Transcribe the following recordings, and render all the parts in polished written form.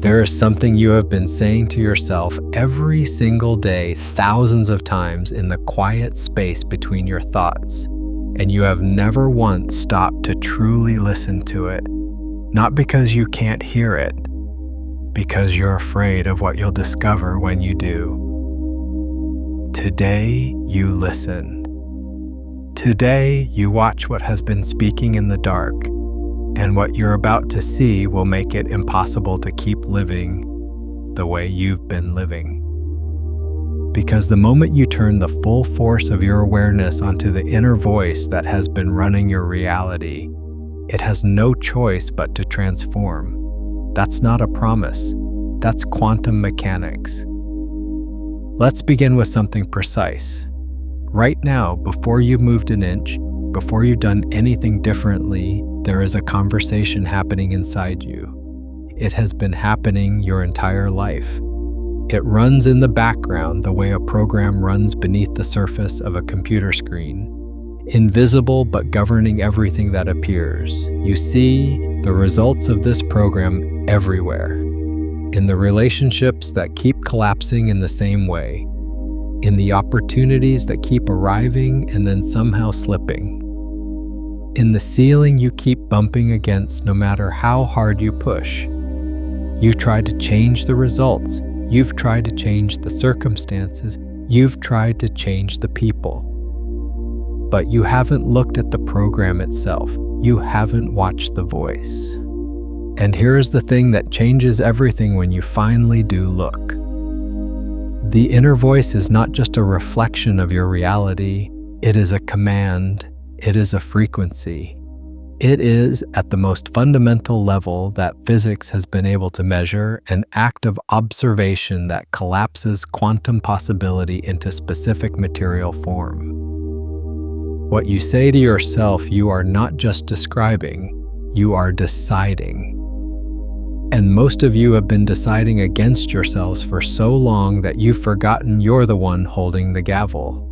There is something you have been saying to yourself every single day, thousands of times in the quiet space between your thoughts, and you have never once stopped to truly listen to it. Not because you can't hear it, because you're afraid of what you'll discover when you do. Today, you listen. Today, you watch what has been speaking in the dark, and what you're about to see will make it impossible to keep living the way you've been living. Because the moment you turn the full force of your awareness onto the inner voice that has been running your reality, it has no choice but to transform. That's not a promise. That's quantum mechanics. Let's begin with something precise. Right now, before you've moved an inch, before you've done anything differently, there is a conversation happening inside you. It has been happening your entire life. It runs in the background the way a program runs beneath the surface of a computer screen, invisible but governing everything that appears. You see the results of this program everywhere, in the relationships that keep collapsing in the same way, in the opportunities that keep arriving and then somehow slipping, in the ceiling you keep bumping against no matter how hard you push. You try to change the results. You've tried to change the circumstances. You've tried to change the people. But you haven't looked at the program itself. You haven't watched the voice. And here's the thing that changes everything when you finally do look. The inner voice is not just a reflection of your reality. It is a command. It is a frequency. It is, at the most fundamental level that physics has been able to measure, an act of observation that collapses quantum possibility into specific material form. What you say to yourself, you are not just describing, you are deciding. And most of you have been deciding against yourselves for so long that you've forgotten you're the one holding the gavel.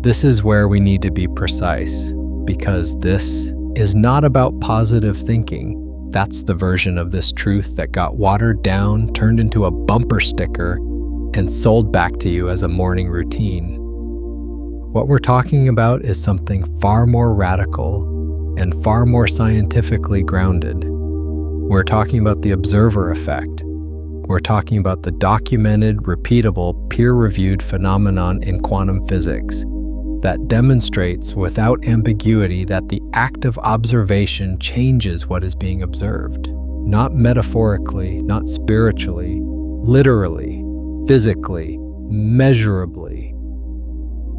This is where we need to be precise, because this is not about positive thinking. That's the version of this truth that got watered down, turned into a bumper sticker, and sold back to you as a morning routine. What we're talking about is something far more radical and far more scientifically grounded. We're talking about the observer effect. We're talking about the documented, repeatable, peer-reviewed phenomenon in quantum physics that demonstrates without ambiguity that the act of observation changes what is being observed. Not metaphorically, not spiritually, literally, physically, measurably.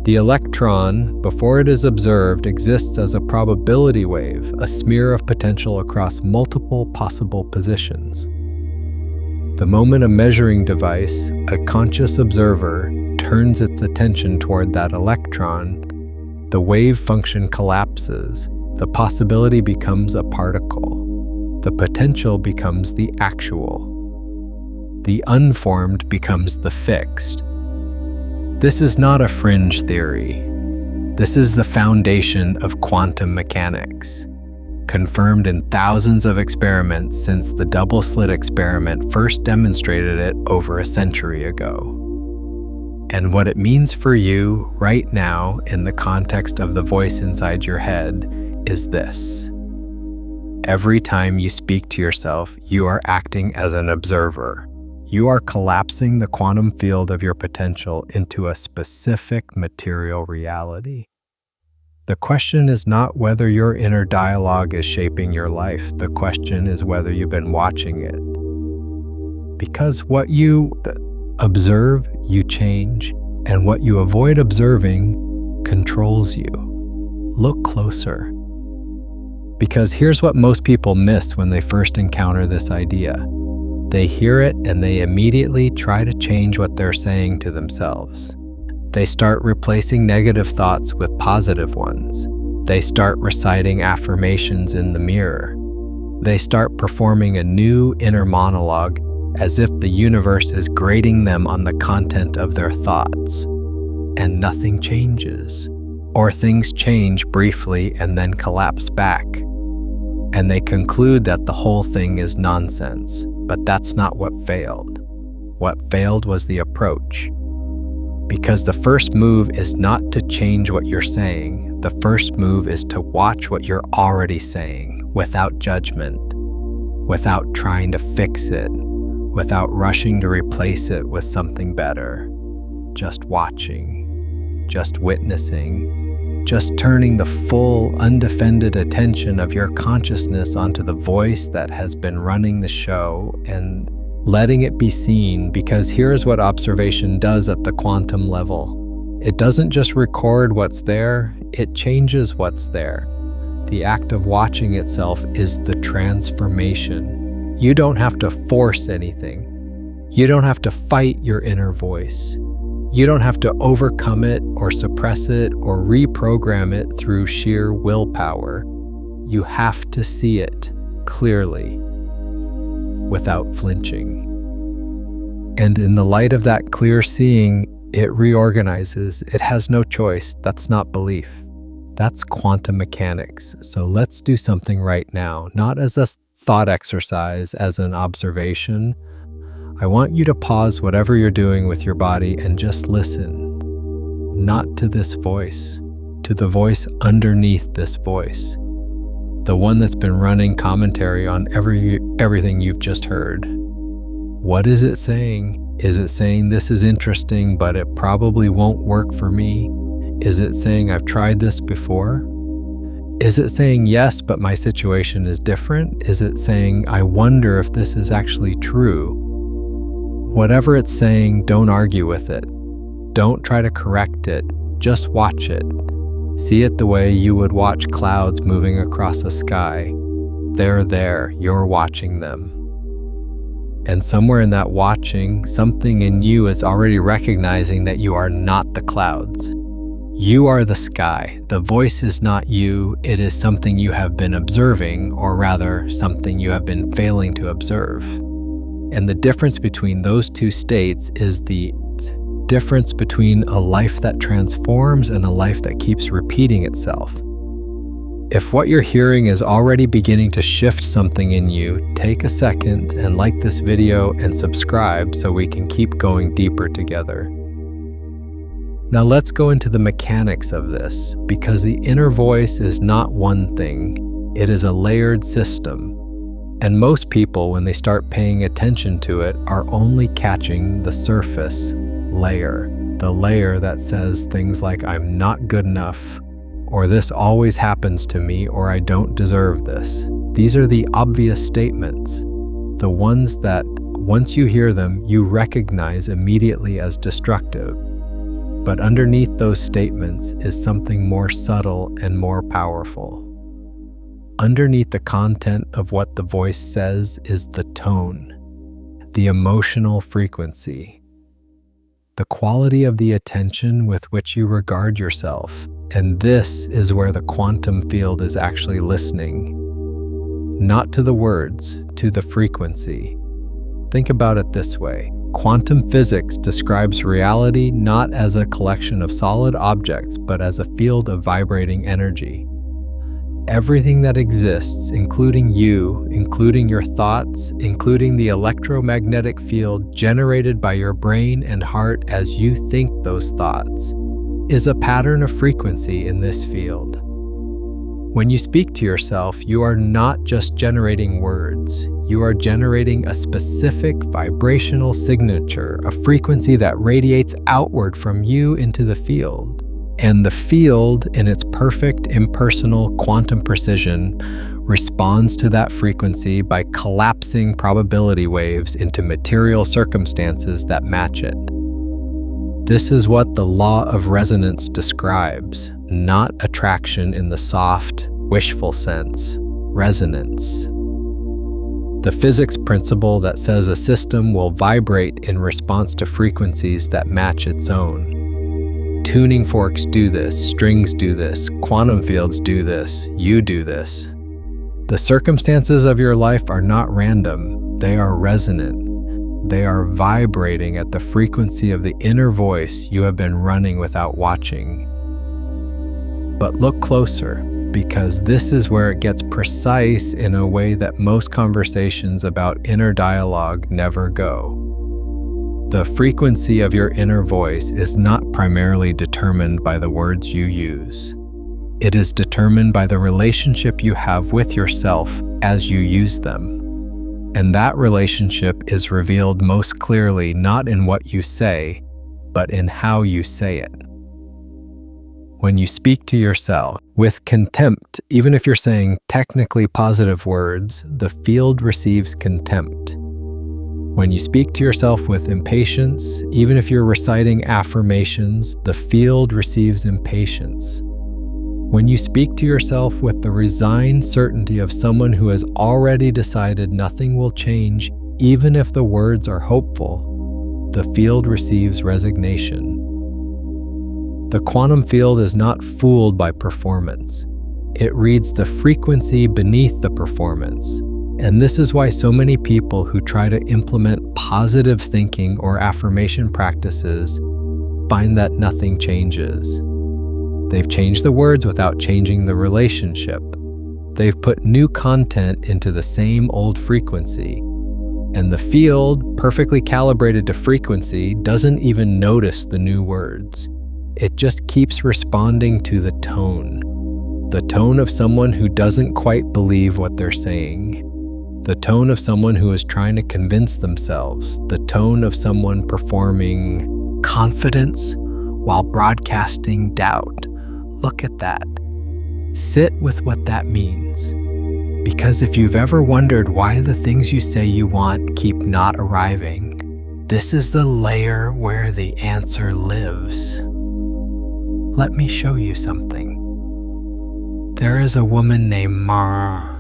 The electron, before it is observed, exists as a probability wave, a smear of potential across multiple possible positions. The moment a measuring device, a conscious observer, turns its attention toward that electron, the wave function collapses. The possibility becomes a particle. The potential becomes the actual. The unformed becomes the fixed. This is not a fringe theory. This is the foundation of quantum mechanics, confirmed in thousands of experiments since the double-slit experiment first demonstrated it over a century ago. And what it means for you right now in the context of the voice inside your head is this. Every time you speak to yourself, you are acting as an observer. You are collapsing the quantum field of your potential into a specific material reality. The question is not whether your inner dialogue is shaping your life. The question is whether you've been watching it. Because what you observe, you change, and what you avoid observing controls you. Look closer. Because here's what most people miss when they first encounter this idea. They hear it and they immediately try to change what they're saying to themselves. They start replacing negative thoughts with positive ones. They start reciting affirmations in the mirror. They start performing a new inner monologue as if the universe is grading them on the content of their thoughts. And nothing changes. Or things change briefly and then collapse back. and they conclude that the whole thing is nonsense. But that's not what failed. What failed was the approach. Because the first move is not to change what you're saying. The first move is to watch what you're already saying without judgment, without trying to fix it, without rushing to replace it with something better. Just watching, just witnessing, just turning the full, undefended attention of your consciousness onto the voice that has been running the show and letting it be seen, because here's what observation does at the quantum level. It doesn't just record what's there, it changes what's there. The act of watching itself is the transformation. You don't have to force anything. You don't have to fight your inner voice. You don't have to overcome it or suppress it or reprogram it through sheer willpower. You have to see it clearly, without flinching. And in the light of that clear seeing, it reorganizes. It has no choice. That's not belief. That's quantum mechanics. So let's do something right now, not as a thought exercise, as an observation. I want you to pause whatever you're doing with your body and just listen. Not to this voice, to the voice underneath this voice. The one that's been running commentary on everything you've just heard. What is it saying? Is it saying this is interesting, but it probably won't work for me? Is it saying I've tried this before? Is it saying yes, but my situation is different? Is it saying I wonder if this is actually true? Whatever it's saying, don't argue with it. Don't try to correct it. Just watch it. See it the way you would watch clouds moving across a sky. They're there, you're watching them. And somewhere in that watching, something in you is already recognizing that you are not the clouds. You are the sky. The voice is not you, it is something you have been observing, or rather, something you have been failing to observe. And the difference between those two states is the difference between a life that transforms and a life that keeps repeating itself. If what you're hearing is already beginning to shift something in you, take a second and like this video and subscribe so we can keep going deeper together. Now let's go into the mechanics of this, because the inner voice is not one thing, it is a layered system. And most people, when they start paying attention to it, are only catching the surface layer, the layer that says things like, I'm not good enough, or this always happens to me, or I don't deserve this. These are the obvious statements, the ones that, once you hear them, you recognize immediately as destructive. But underneath those statements is something more subtle and more powerful. Underneath the content of what the voice says is the tone, the emotional frequency, the quality of the attention with which you regard yourself. And this is where the quantum field is actually listening. Not to the words, to the frequency. Think about it this way. Quantum physics describes reality not as a collection of solid objects, but as a field of vibrating energy. Everything that exists, including you, including your thoughts, including the electromagnetic field generated by your brain and heart as you think those thoughts, is a pattern of frequency in this field. When you speak to yourself, you are not just generating words. You are generating a specific vibrational signature, a frequency that radiates outward from you into the field. And the field, in its perfect impersonal quantum precision, responds to that frequency by collapsing probability waves into material circumstances that match it. This is what the law of resonance describes, not attraction in the soft, wishful sense, resonance. The physics principle that says a system will vibrate in response to frequencies that match its own. Tuning forks do this, strings do this, quantum fields do this, you do this. The circumstances of your life are not random, they are resonant. They are vibrating at the frequency of the inner voice you have been running without watching. But look closer. because this is where it gets precise in a way that most conversations about inner dialogue never go. The frequency of your inner voice is not primarily determined by the words you use. It is determined by the relationship you have with yourself as you use them. And that relationship is revealed most clearly not in what you say, but in how you say it. When you speak to yourself with contempt, even if you're saying technically positive words, the field receives contempt. When you speak to yourself with impatience, even if you're reciting affirmations, the field receives impatience. When you speak to yourself with the resigned certainty of someone who has already decided nothing will change, even if the words are hopeful, the field receives resignation. The quantum field is not fooled by performance. It reads the frequency beneath the performance. And this is why so many people who try to implement positive thinking or affirmation practices find that nothing changes. They've changed the words without changing the relationship. They've put new content into the same old frequency. And the field, perfectly calibrated to frequency, doesn't even notice the new words. It just keeps responding to the tone of someone who doesn't quite believe what they're saying, the tone of someone who is trying to convince themselves, the tone of someone performing confidence while broadcasting doubt. Look at that. Sit with what that means. Because if you've ever wondered why the things you say you want keep not arriving, this is the layer where the answer lives. Let me show you something. There is a woman named Mara.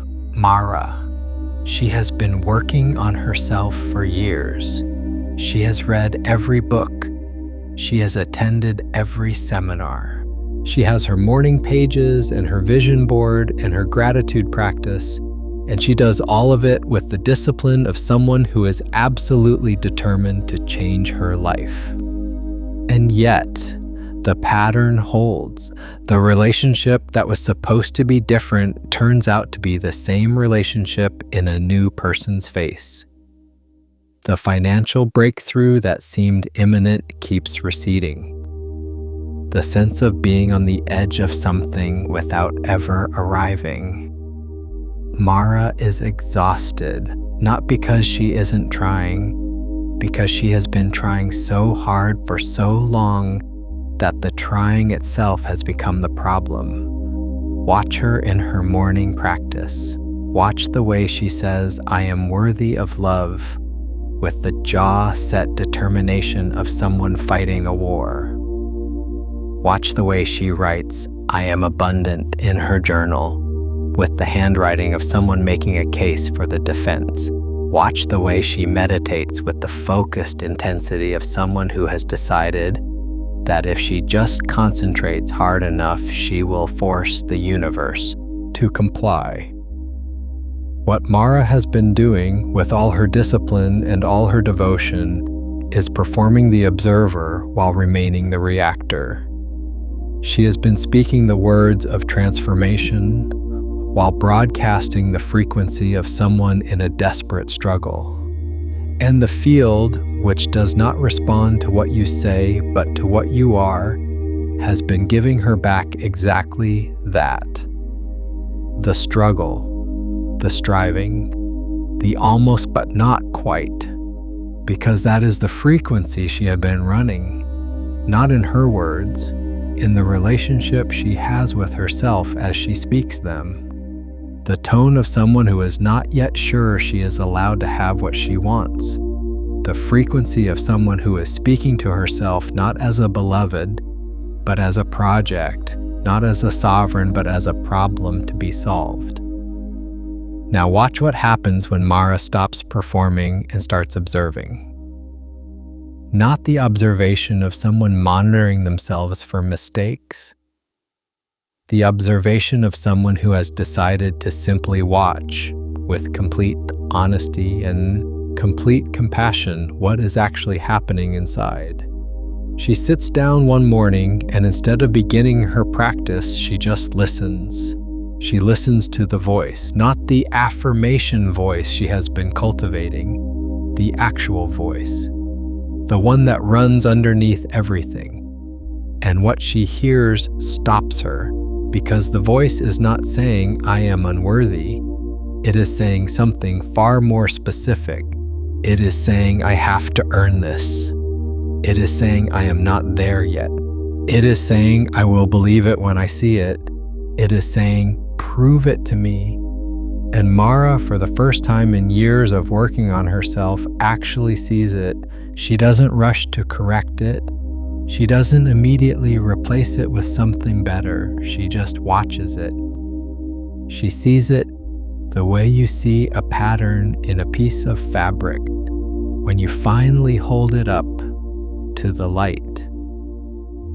She has been working on herself for years. She has read every book. She has attended every seminar. She has her morning pages and her vision board and her gratitude practice, and she does all of it with the discipline of someone who is absolutely determined to change her life. And yet, the pattern holds. The relationship that was supposed to be different turns out to be the same relationship in a new person's face. The financial breakthrough that seemed imminent keeps receding. The sense of being on the edge of something without ever arriving. Mara is exhausted, not because she isn't trying, because she has been trying so hard for so long that the trying itself has become the problem. Watch her in her morning practice. Watch the way she says, "I am worthy of love," with the jaw-set determination of someone fighting a war. Watch the way she writes, "I am abundant," in her journal, with the handwriting of someone making a case for the defense. Watch the way she meditates with the focused intensity of someone who has decided that if she just concentrates hard enough, she will force the universe to comply. What Mara has been doing with all her discipline and all her devotion is performing the observer while remaining the reactor. She has been speaking the words of transformation while broadcasting the frequency of someone in a desperate struggle. And the field, which does not respond to what you say but to what you are, has been giving her back exactly that. The struggle, the striving, the almost but not quite, because that is the frequency she had been running, not in her words, in the relationship she has with herself as she speaks them. The tone of someone who is not yet sure she is allowed to have what she wants. The frequency of someone who is speaking to herself not as a beloved, but as a project, not as a sovereign, but as a problem to be solved. Now watch what happens when Mara stops performing and starts observing. Not the observation of someone monitoring themselves for mistakes. The observation of someone who has decided to simply watch with complete honesty and complete compassion what is actually happening inside. She sits down one morning and instead of beginning her practice, she just listens. She listens to the voice, not the affirmation voice she has been cultivating, the actual voice, the one that runs underneath everything. And what she hears stops her, because the voice is not saying, "I am unworthy." It is saying something far more specific. It is saying, "I have to earn this." It is saying, "I am not there yet." It is saying, "I will believe it when I see it." It is saying, "Prove it to me." And Mara, for the first time in years of working on herself, actually sees it. She doesn't rush to correct it. She doesn't immediately replace it with something better. She just watches it. She sees it the way you see a pattern in a piece of fabric when you finally hold it up to the light.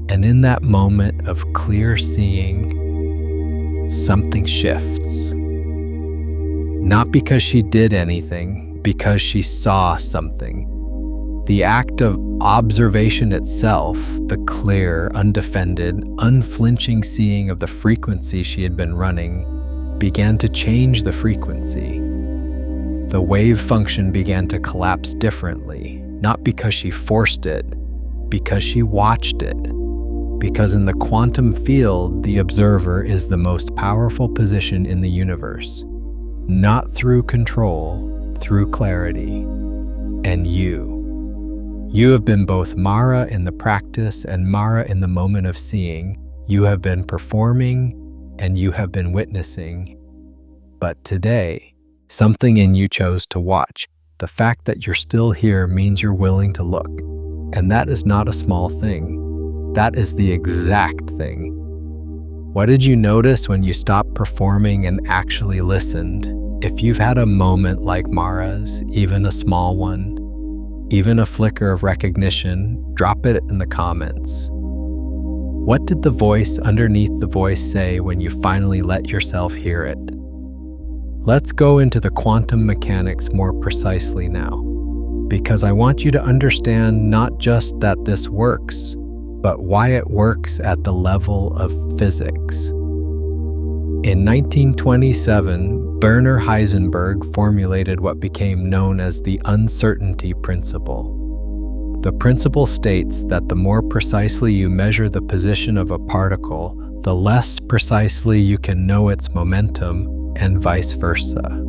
And in that moment of clear seeing, something shifts. Not because she did anything, because she saw something. The act of observation itself, the clear, undefended, unflinching seeing of the frequency she had been running, began to change the frequency. The wave function began to collapse differently, not because she forced it, because she watched it. Because in the quantum field, the observer is the most powerful position in the universe. Not through control, through clarity. And you have been both Mara in the practice and Mara in the moment of seeing. You have been performing and you have been witnessing. But today, something in you chose to watch. The fact that you're still here means you're willing to look. And that is not a small thing. That is the exact thing. What did you notice when you stopped performing and actually listened? If you've had a moment like Mara's, even a small one, even a flicker of recognition, drop it in the comments. What did the voice underneath the voice say when you finally let yourself hear it? Let's go into the quantum mechanics more precisely now, because I want you to understand not just that this works, but why it works at the level of physics. In 1927, Werner Heisenberg formulated what became known as the uncertainty principle. The principle states that the more precisely you measure the position of a particle, the less precisely you can know its momentum, and vice versa.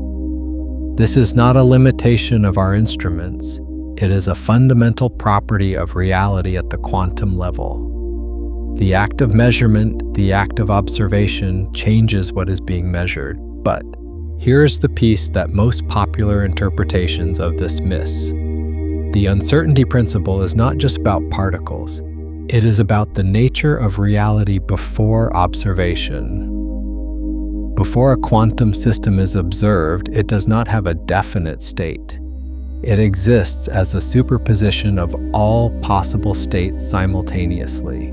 This is not a limitation of our instruments. It is a fundamental property of reality at the quantum level. The act of measurement, the act of observation, changes what is being measured. But here's the piece that most popular interpretations of this miss. The uncertainty principle is not just about particles. It is about the nature of reality before observation. Before a quantum system is observed, it does not have a definite state. It exists as a superposition of all possible states simultaneously.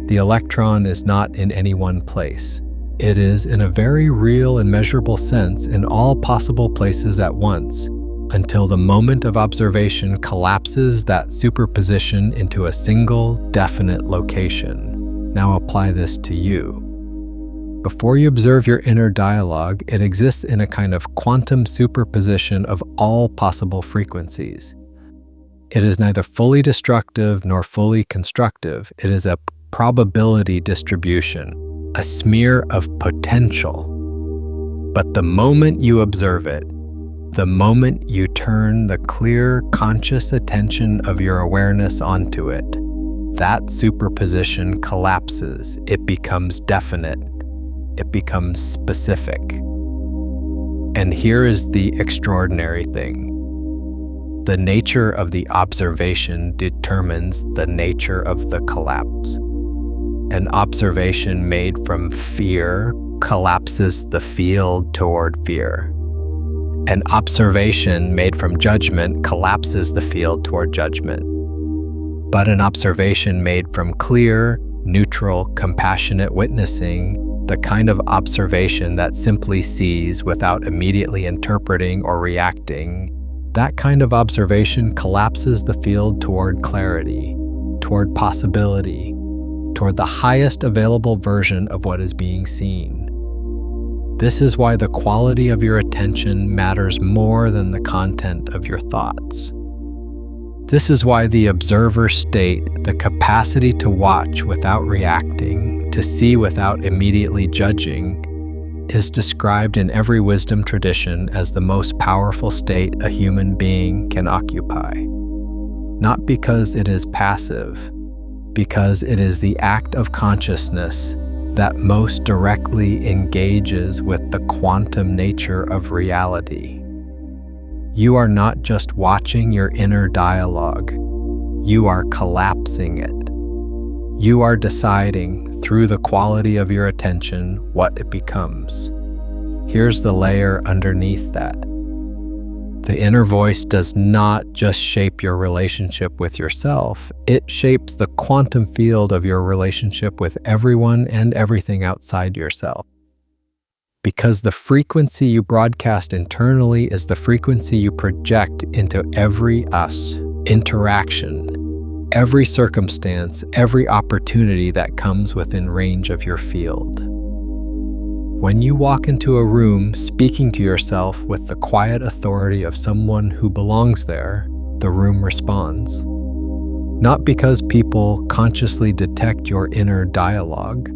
The electron is not in any one place. It is, in a very real and measurable sense, in all possible places at once, until the moment of observation collapses that superposition into a single, definite location. Now apply this to you. Before you observe your inner dialogue, it exists in a kind of quantum superposition of all possible frequencies. It is neither fully destructive nor fully constructive. It is a probability distribution, a smear of potential. But the moment you observe it, the moment you turn the clear, conscious attention of your awareness onto it, that superposition collapses. It becomes definite. It becomes specific. And here is the extraordinary thing. The nature of the observation determines the nature of the collapse. An observation made from fear collapses the field toward fear. An observation made from judgment collapses the field toward judgment. But an observation made from clear, neutral, compassionate witnessing, the kind of observation that simply sees without immediately interpreting or reacting, that kind of observation collapses the field toward clarity, toward possibility, toward the highest available version of what is being seen. This is why the quality of your attention matters more than the content of your thoughts. This is why the observer state, the capacity to watch without reacting, to see without immediately judging, is described in every wisdom tradition as the most powerful state a human being can occupy. Not because it is passive, because it is the act of consciousness that most directly engages with the quantum nature of reality. You are not just watching your inner dialogue, you are collapsing it. You are deciding, through the quality of your attention, what it becomes. Here's the layer underneath that. The inner voice does not just shape your relationship with yourself, it shapes the quantum field of your relationship with everyone and everything outside yourself. Because the frequency you broadcast internally is the frequency you project into every interaction, every circumstance, every opportunity that comes within range of your field. When you walk into a room speaking to yourself with the quiet authority of someone who belongs there, the room responds. Not because people consciously detect your inner dialogue,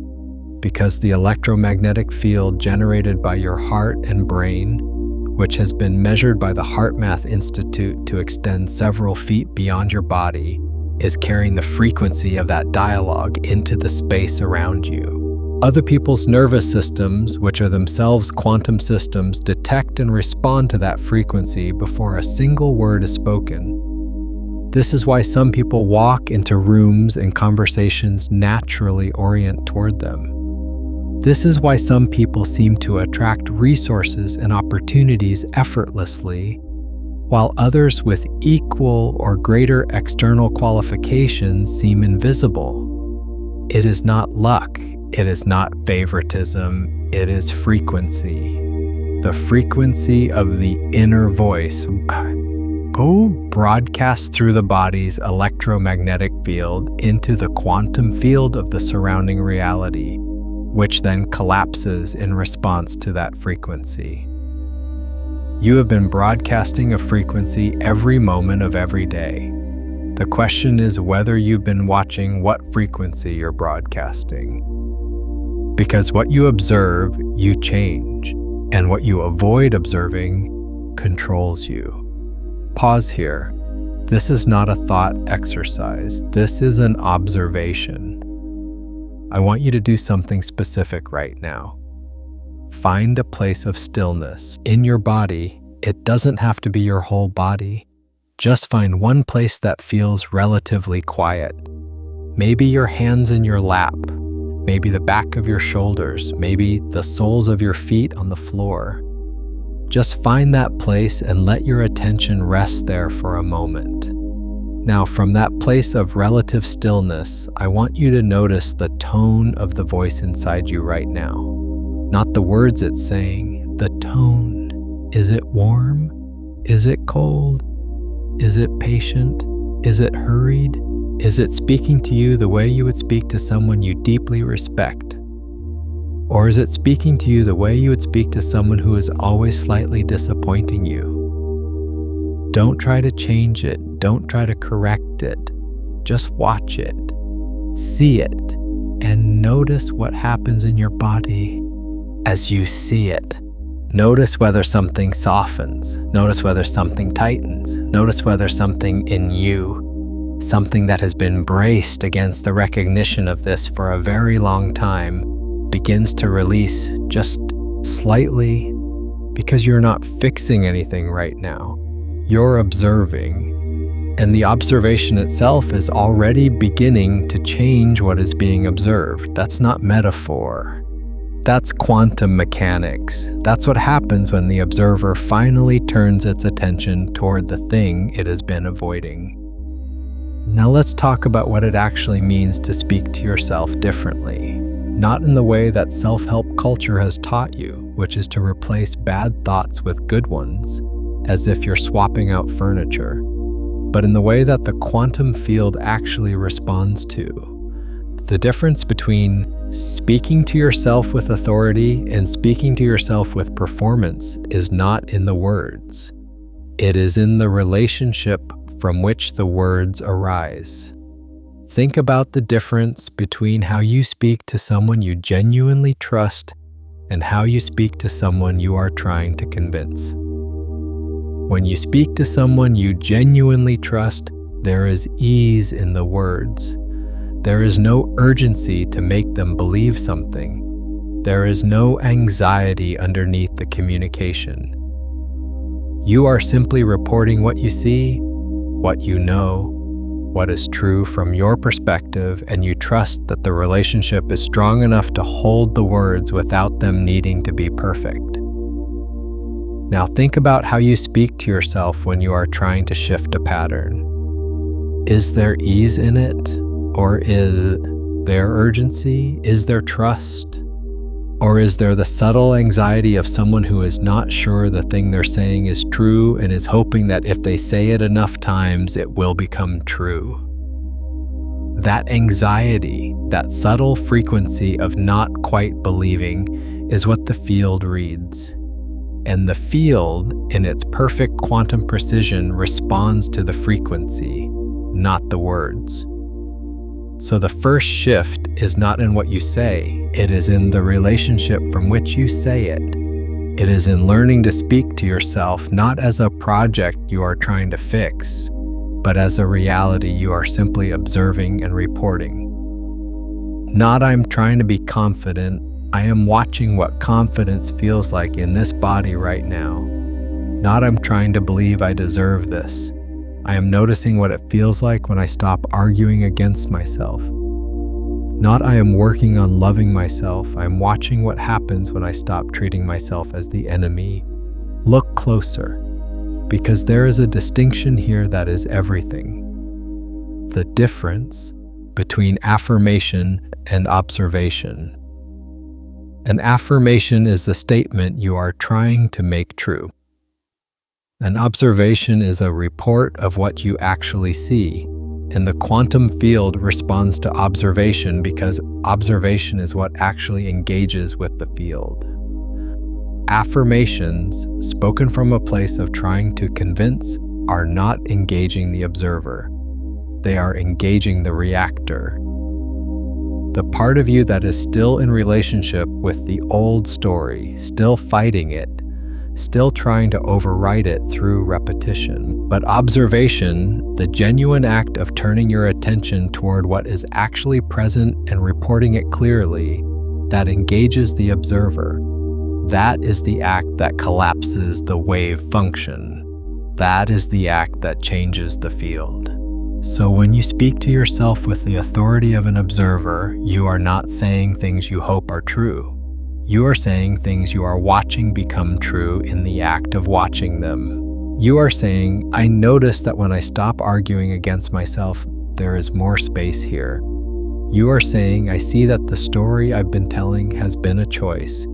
because the electromagnetic field generated by your heart and brain, which has been measured by the HeartMath Institute to extend several feet beyond your body, is carrying the frequency of that dialogue into the space around you. Other people's nervous systems, which are themselves quantum systems, detect and respond to that frequency before a single word is spoken. This is why some people walk into rooms and conversations naturally orient toward them. This is why some people seem to attract resources and opportunities effortlessly, while others with equal or greater external qualifications seem invisible. It is not luck. It is not favoritism, it is frequency. The frequency of the inner voice broadcasts through the body's electromagnetic field into the quantum field of the surrounding reality, which then collapses in response to that frequency. You have been broadcasting a frequency every moment of every day. The question is whether you've been watching what frequency you're broadcasting. Because what you observe, you change, and what you avoid observing controls you. Pause here. This is not a thought exercise. This is an observation. I want you to do something specific right now. Find a place of stillness in your body. It doesn't have to be your whole body. Just find one place that feels relatively quiet. Maybe your hands in your lap. Maybe the back of your shoulders, maybe the soles of your feet on the floor. Just find that place and let your attention rest there for a moment. Now, from that place of relative stillness, I want you to notice the tone of the voice inside you right now. Not the words it's saying, the tone. Is it warm? Is it cold? Is it patient? Is it hurried? Is it speaking to you the way you would speak to someone you deeply respect? Or is it speaking to you the way you would speak to someone who is always slightly disappointing you? Don't try to change it. Don't try to correct it. Just watch it. See it. And notice what happens in your body as you see it. Notice whether something softens. Notice whether something tightens. Notice whether something in you, something that has been braced against the recognition of this for a very long time, begins to release just slightly, because you're not fixing anything right now. You're observing, and the observation itself is already beginning to change what is being observed. That's not metaphor. That's quantum mechanics. That's what happens when the observer finally turns its attention toward the thing it has been avoiding. Now let's talk about what it actually means to speak to yourself differently. Not in the way that self-help culture has taught you, which is to replace bad thoughts with good ones, as if you're swapping out furniture, but in the way that the quantum field actually responds to. The difference between Speaking to yourself with authority and speaking to yourself with performance is not in the words. It is in the relationship from which the words arise. Think about the difference between how you speak to someone you genuinely trust and how you speak to someone you are trying to convince. When you speak to someone you genuinely trust, there is ease in the words. There is no urgency to make them believe something. There is no anxiety underneath the communication. You are simply reporting what you see, what you know, what is true from your perspective, and you trust that the relationship is strong enough to hold the words without them needing to be perfect. Now think about how you speak to yourself when you are trying to shift a pattern. Is there ease in it? Or is there urgency? Is there trust? Or is there the subtle anxiety of someone who is not sure the thing they're saying is true and is hoping that if they say it enough times, it will become true? That anxiety, that subtle frequency of not quite believing, is what the field reads. And the field, in its perfect quantum precision, responds to the frequency, not the words. So the first shift is not in what you say, it is in the relationship from which you say it. It is in learning to speak to yourself not as a project you are trying to fix, but as a reality you are simply observing and reporting. Not I'm trying to be confident, I am watching what confidence feels like in this body right now. Not I'm trying to believe I deserve this. I am noticing what it feels like when I stop arguing against myself. Not I am working on loving myself, I am watching what happens when I stop treating myself as the enemy. Look closer, because there is a distinction here that is everything. The difference between affirmation and observation. An affirmation is the statement you are trying to make true. An observation is a report of what you actually see, and the quantum field responds to observation because observation is what actually engages with the field. Affirmations, spoken from a place of trying to convince, are not engaging the observer. They are engaging the reactor. The part of you that is still in relationship with the old story, still fighting it, still trying to override it through repetition. But observation, the genuine act of turning your attention toward what is actually present and reporting it clearly, that engages the observer. That is the act that collapses the wave function. That is the act that changes the field. So when you speak to yourself with the authority of an observer, you are not saying things you hope are true. You are saying things you are watching become true in the act of watching them. You are saying, I notice that when I stop arguing against myself, there is more space here. You are saying, I see that the story I've been telling has been a choice,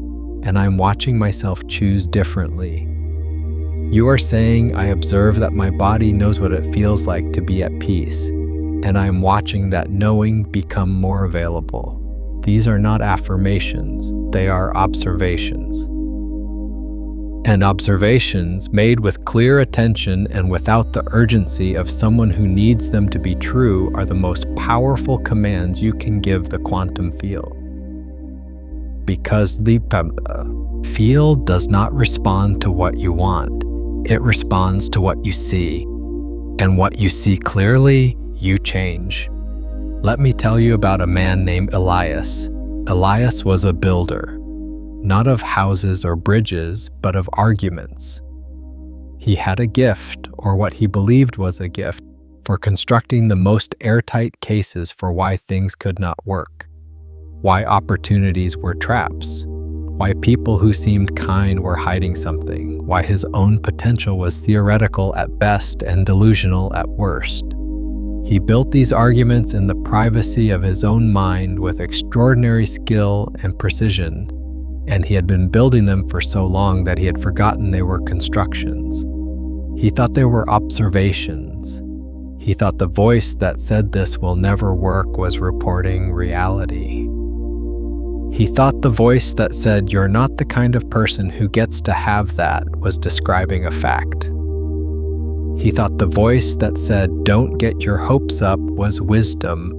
and I'm watching myself choose differently. You are saying, I observe that my body knows what it feels like to be at peace, and I'm watching that knowing become more available. These are not affirmations, they are observations. And observations made with clear attention and without the urgency of someone who needs them to be true are the most powerful commands you can give the quantum field. Because the field does not respond to what you want, it responds to what you see. And what you see clearly, you change. Let me tell you about a man named Elias. Elias was a builder, not of houses or bridges, but of arguments. He had a gift, or what he believed was a gift, for constructing the most airtight cases for why things could not work, why opportunities were traps, why people who seemed kind were hiding something, why his own potential was theoretical at best and delusional at worst. He built these arguments in the privacy of his own mind with extraordinary skill and precision, and he had been building them for so long that he had forgotten they were constructions. He thought they were observations. He thought the voice that said this will never work was reporting reality. He thought the voice that said, "You're not the kind of person who gets to have that," was describing a fact. He thought the voice that said, "Don't get your hopes up," was wisdom.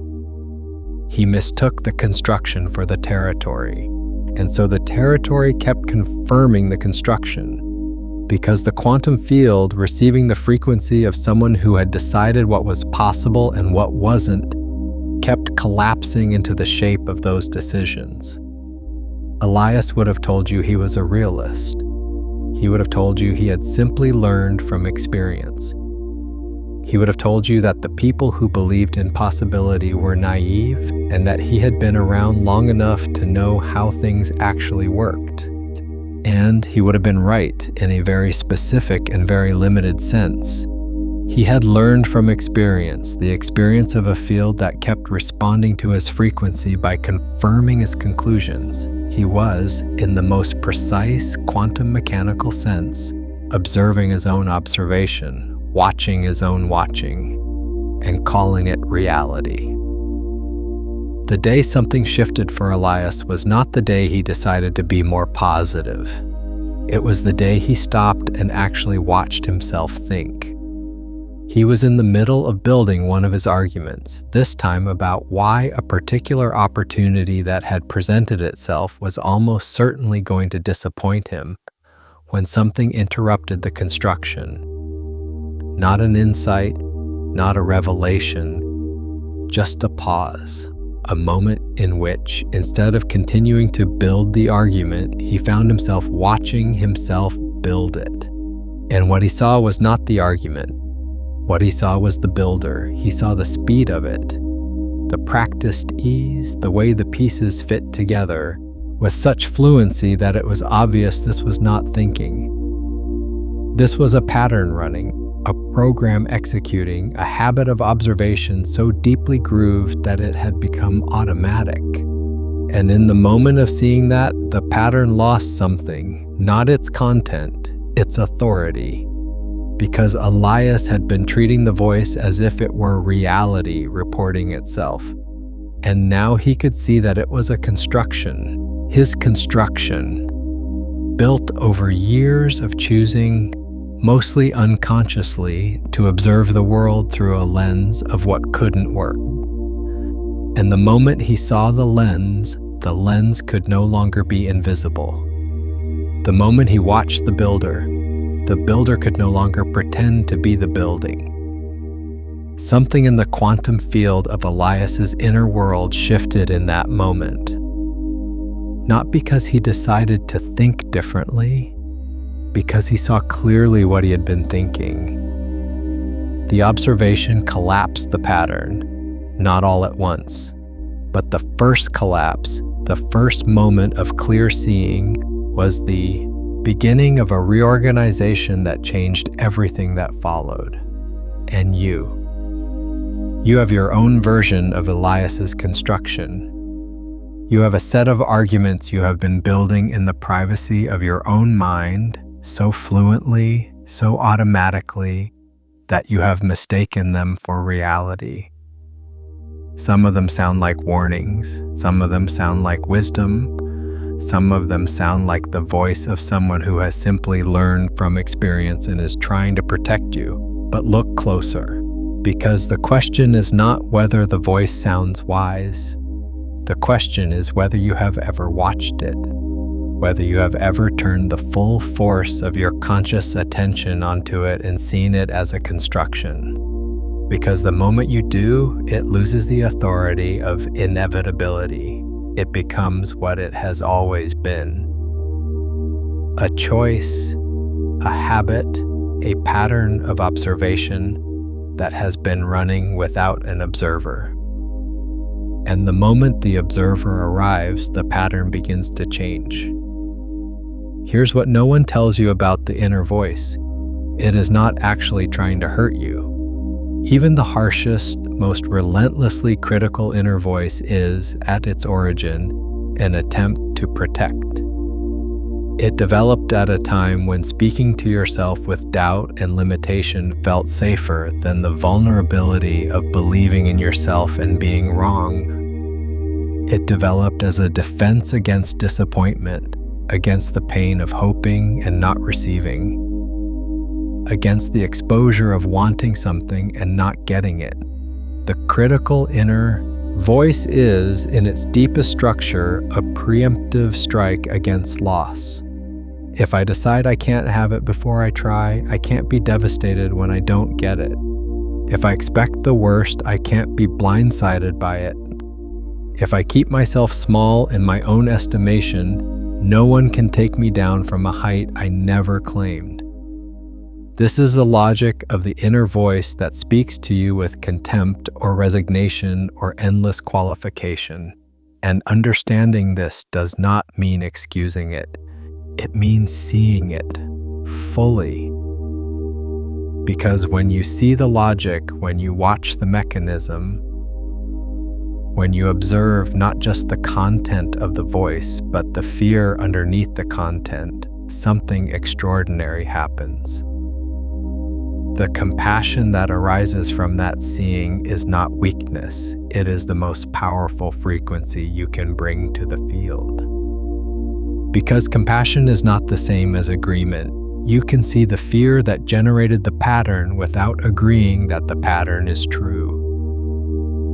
He mistook the construction for the territory. And so the territory kept confirming the construction, because the quantum field, receiving the frequency of someone who had decided what was possible and what wasn't, kept collapsing into the shape of those decisions. Elias would have told you he was a realist. He would have told you he had simply learned from experience. He would have told you that the people who believed in possibility were naive and that he had been around long enough to know how things actually worked. And he would have been right in a very specific and very limited sense. He had learned from experience, the experience of a field that kept responding to his frequency by confirming his conclusions. He was, in the most precise quantum mechanical sense, observing his own observation, watching his own watching, and calling it reality. The day something shifted for Elias was not the day he decided to be more positive. It was the day he stopped and actually watched himself think. He was in the middle of building one of his arguments, this time about why a particular opportunity that had presented itself was almost certainly going to disappoint him, when something interrupted the construction. Not an insight, not a revelation, just a pause. A moment in which, instead of continuing to build the argument, he found himself watching himself build it. And what he saw was not the argument. What he saw was the builder. He saw the speed of it, the practiced ease, the way the pieces fit together, with such fluency that it was obvious this was not thinking. This was a pattern running, a program executing, a habit of observation so deeply grooved that it had become automatic. And in the moment of seeing that, the pattern lost something, not its content, its authority. Because Elias had been treating the voice as if it were reality reporting itself. And now he could see that it was a construction, his construction, built over years of choosing, mostly unconsciously, to observe the world through a lens of what couldn't work. And the moment he saw the lens could no longer be invisible. The moment he watched the builder could no longer pretend to be the building. Something in the quantum field of Elias's inner world shifted in that moment. Not because he decided to think differently, because he saw clearly what he had been thinking. The observation collapsed the pattern, not all at once, but the first collapse, the first moment of clear seeing, was the beginning of a reorganization that changed everything that followed. And you have your own version of Elias's construction. You have a set of arguments you have been building in the privacy of your own mind, so fluently, so automatically, that you have mistaken them for reality. Some of them sound like warnings, some of them sound like wisdom, some of them sound like the voice of someone who has simply learned from experience and is trying to protect you. But look closer, because the question is not whether the voice sounds wise. The question is whether you have ever watched it, whether you have ever turned the full force of your conscious attention onto it and seen it as a construction. Because the moment you do, it loses the authority of inevitability. It becomes what it has always been. A choice, a habit, a pattern of observation that has been running without an observer. And the moment the observer arrives, the pattern begins to change. Here's what no one tells you about the inner voice. It is not actually trying to hurt you. Even the harshest, most relentlessly critical inner voice is, at its origin, an attempt to protect. It developed at a time when speaking to yourself with doubt and limitation felt safer than the vulnerability of believing in yourself and being wrong. It developed as a defense against disappointment, against the pain of hoping and not receiving, against the exposure of wanting something and not getting it. The critical inner voice is, in its deepest structure, a preemptive strike against loss. If I decide I can't have it before I try, I can't be devastated when I don't get it. If I expect the worst, I can't be blindsided by it. If I keep myself small in my own estimation, no one can take me down from a height I never claimed. This is the logic of the inner voice that speaks to you with contempt or resignation or endless qualification. And understanding this does not mean excusing it. It means seeing it fully. Because when you see the logic, when you watch the mechanism, when you observe not just the content of the voice, but the fear underneath the content, something extraordinary happens. The compassion that arises from that seeing is not weakness. It is the most powerful frequency you can bring to the field. Because compassion is not the same as agreement, you can see the fear that generated the pattern without agreeing that the pattern is true.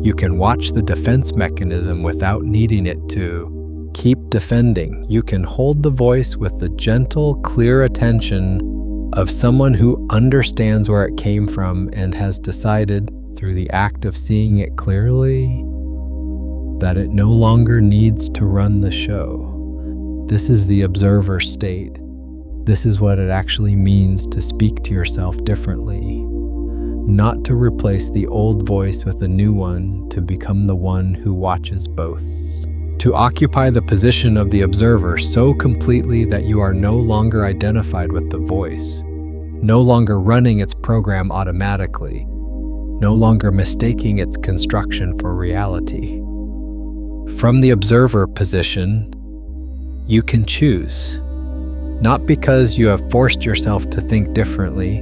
You can watch the defense mechanism without needing it to keep defending. You can hold the voice with the gentle, clear attention of someone who understands where it came from and has decided, through the act of seeing it clearly, that it no longer needs to run the show. This is the observer state. This is what it actually means to speak to yourself differently. Not to replace the old voice with a new one, to become the one who watches both. To occupy the position of the observer so completely that you are no longer identified with the voice, no longer running its program automatically, no longer mistaking its construction for reality. From the observer position, you can choose, not because you have forced yourself to think differently,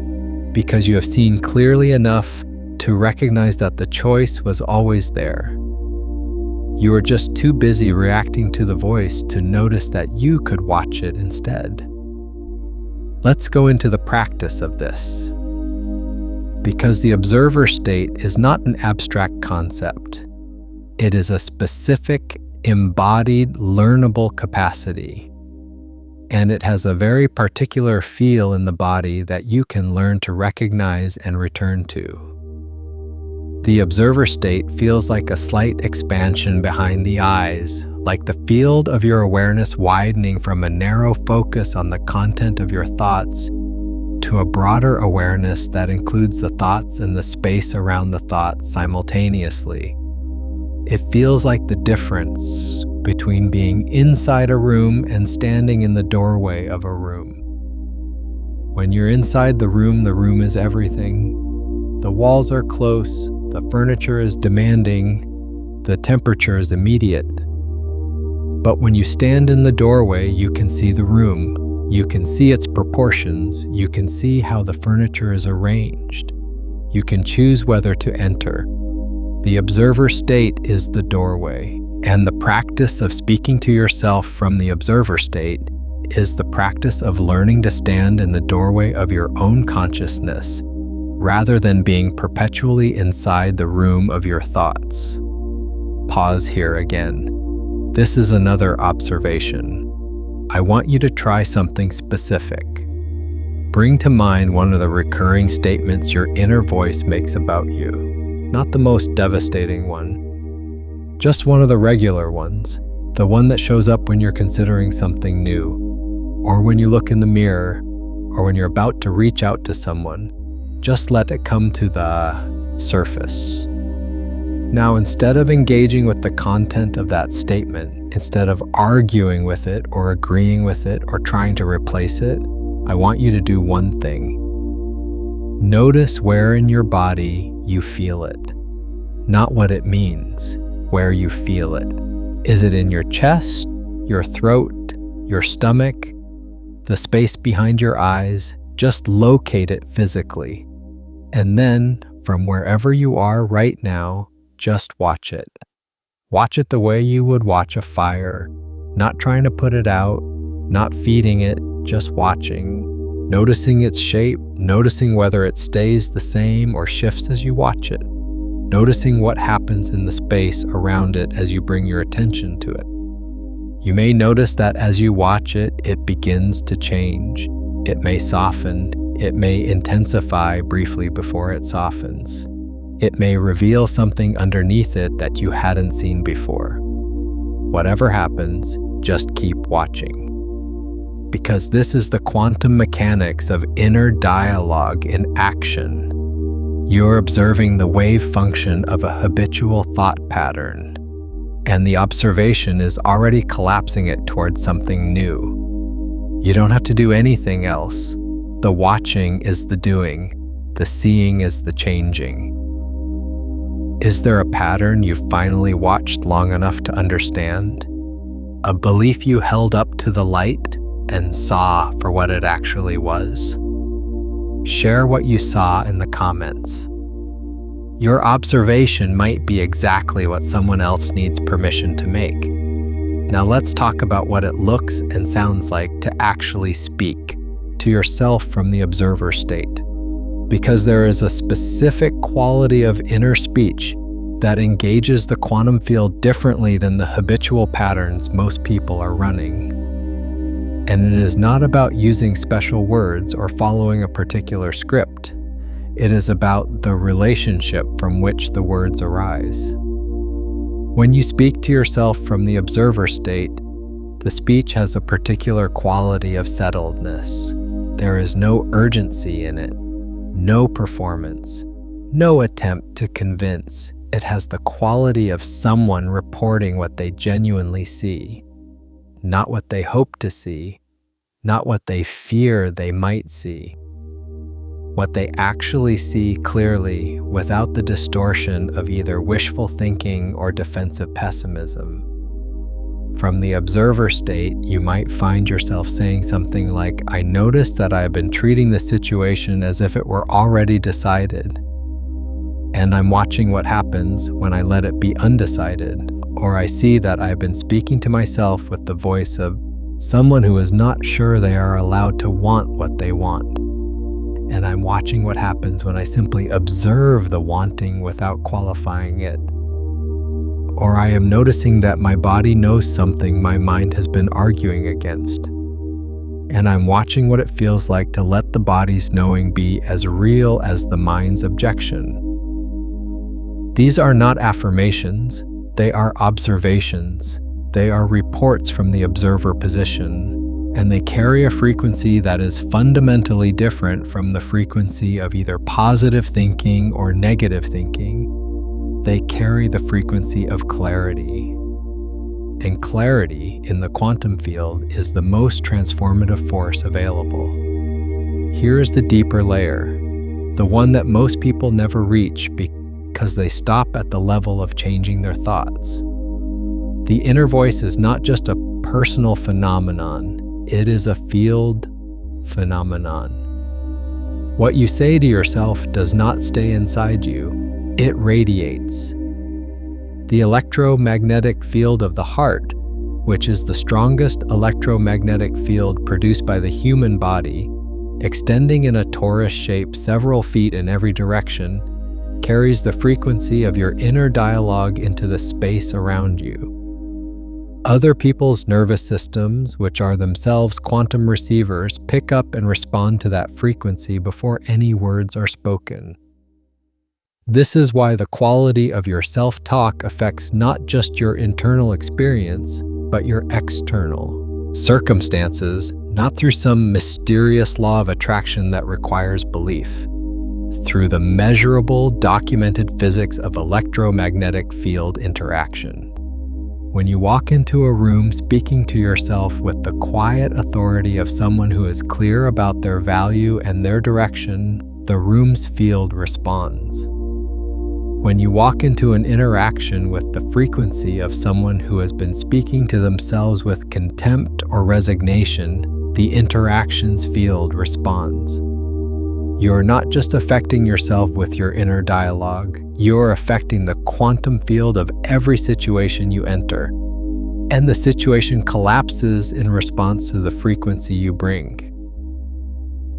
because you have seen clearly enough to recognize that the choice was always there. You are just too busy reacting to the voice to notice that you could watch it instead. Let's go into the practice of this. Because the observer state is not an abstract concept. It is a specific, embodied, learnable capacity. And it has a very particular feel in the body that you can learn to recognize and return to. The observer state feels like a slight expansion behind the eyes, like the field of your awareness widening from a narrow focus on the content of your thoughts to a broader awareness that includes the thoughts and the space around the thoughts simultaneously. It feels like the difference between being inside a room and standing in the doorway of a room. When you're inside the room is everything. The walls are close, the furniture is demanding, the temperature is immediate. But when you stand in the doorway, you can see the room. You can see its proportions. You can see how the furniture is arranged. You can choose whether to enter. The observer state is the doorway, and the practice of speaking to yourself from the observer state is the practice of learning to stand in the doorway of your own consciousness, rather than being perpetually inside the room of your thoughts. Pause here again. This is another observation. I want you to try something specific. Bring to mind one of the recurring statements your inner voice makes about you. Not the most devastating one, just one of the regular ones, the one that shows up when you're considering something new, or when you look in the mirror, or when you're about to reach out to someone. Just let it come to the surface. Now, instead of engaging with the content of that statement, instead of arguing with it or agreeing with it or trying to replace it, I want you to do one thing. Notice where in your body you feel it. Not what it means, where you feel it. Is it in your chest, your throat, your stomach, the space behind your eyes? Just locate it physically. And then, from wherever you are right now, just watch it. Watch it the way you would watch a fire, not trying to put it out, not feeding it, just watching. Noticing its shape, noticing whether it stays the same or shifts as you watch it. Noticing what happens in the space around it as you bring your attention to it. You may notice that as you watch it, it begins to change. It may soften, it may intensify briefly before it softens. It may reveal something underneath it that you hadn't seen before. Whatever happens, just keep watching. Because this is the quantum mechanics of inner dialogue in action. You're observing the wave function of a habitual thought pattern, and the observation is already collapsing it towards something new. You don't have to do anything else. The watching is the doing, the seeing is the changing. Is there a pattern you've finally watched long enough to understand? A belief you held up to the light and saw for what it actually was? Share what you saw in the comments. Your observation might be exactly what someone else needs permission to make. Now let's talk about what it looks and sounds like to actually speak to yourself from the observer state. Because there is a specific quality of inner speech that engages the quantum field differently than the habitual patterns most people are running. And it is not about using special words or following a particular script. It is about the relationship from which the words arise. When you speak to yourself from the observer state, the speech has a particular quality of settledness. There is no urgency in it, no performance, no attempt to convince. It has the quality of someone reporting what they genuinely see, not what they hope to see, not what they fear they might see. What they actually see clearly without the distortion of either wishful thinking or defensive pessimism. From the observer state, you might find yourself saying something like, "I noticed that I have been treating the situation as if it were already decided. And I'm watching what happens when I let it be undecided." Or I see that I've been speaking to myself with the voice of someone who is not sure they are allowed to want what they want. And I'm watching what happens when I simply observe the wanting without qualifying it. Or I am noticing that my body knows something my mind has been arguing against. And I'm watching what it feels like to let the body's knowing be as real as the mind's objection. These are not affirmations, they are observations. They are reports from the observer position, and they carry a frequency that is fundamentally different from the frequency of either positive thinking or negative thinking. They carry the frequency of clarity. And clarity in the quantum field is the most transformative force available. Here is the deeper layer, the one that most people never reach because they stop at the level of changing their thoughts. The inner voice is not just a personal phenomenon, it is a field phenomenon. What you say to yourself does not stay inside you, it radiates. The electromagnetic field of the heart, which is the strongest electromagnetic field produced by the human body, extending in a torus shape several feet in every direction, carries the frequency of your inner dialogue into the space around you. Other people's nervous systems, which are themselves quantum receivers, pick up and respond to that frequency before any words are spoken. This is why the quality of your self-talk affects not just your internal experience, but your external circumstances, not through some mysterious law of attraction that requires belief, through the measurable, documented physics of electromagnetic field interaction. When you walk into a room speaking to yourself with the quiet authority of someone who is clear about their value and their direction, the room's field responds. When you walk into an interaction with the frequency of someone who has been speaking to themselves with contempt or resignation, the interaction's field responds. You're not just affecting yourself with your inner dialogue, you're affecting the quantum field of every situation you enter. And the situation collapses in response to the frequency you bring.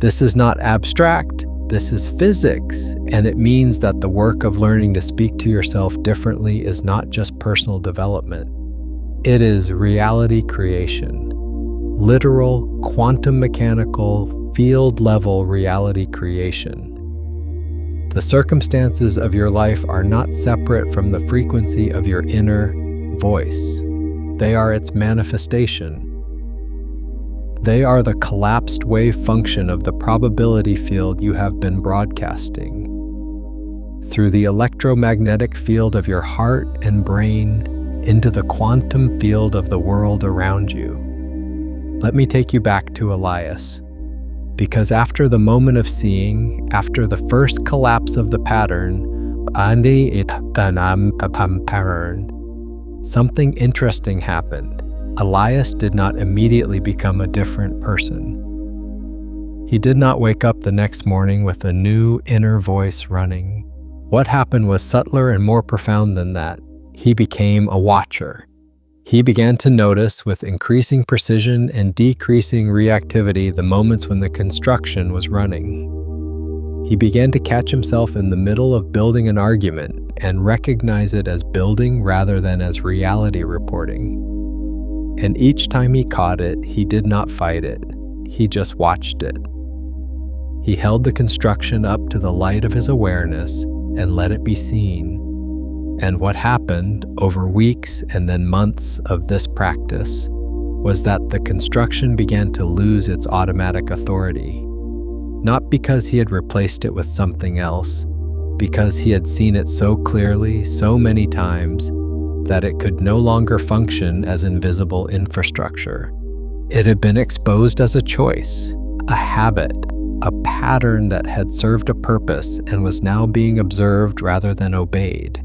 This is not abstract, this is physics, and it means that the work of learning to speak to yourself differently is not just personal development. It is reality creation. Literal, quantum mechanical, field-level reality creation. The circumstances of your life are not separate from the frequency of your inner voice. They are its manifestation. They are the collapsed wave function of the probability field you have been broadcasting. Through the electromagnetic field of your heart and brain into the quantum field of the world around you. Let me take you back to Elias. Because after the moment of seeing, after the first collapse of the pattern, something interesting happened. Elias did not immediately become a different person. He did not wake up the next morning with a new inner voice running. What happened was subtler and more profound than that. He became a watcher. He began to notice with increasing precision and decreasing reactivity the moments when the construction was running. He began to catch himself in the middle of building an argument and recognize it as building rather than as reality reporting. And each time he caught it, he did not fight it. He just watched it. He held the construction up to the light of his awareness and let it be seen. And what happened over weeks and then months of this practice was that the construction began to lose its automatic authority. Not because he had replaced it with something else, because he had seen it so clearly, so many times, that it could no longer function as invisible infrastructure. It had been exposed as a choice, a habit, a pattern that had served a purpose and was now being observed rather than obeyed.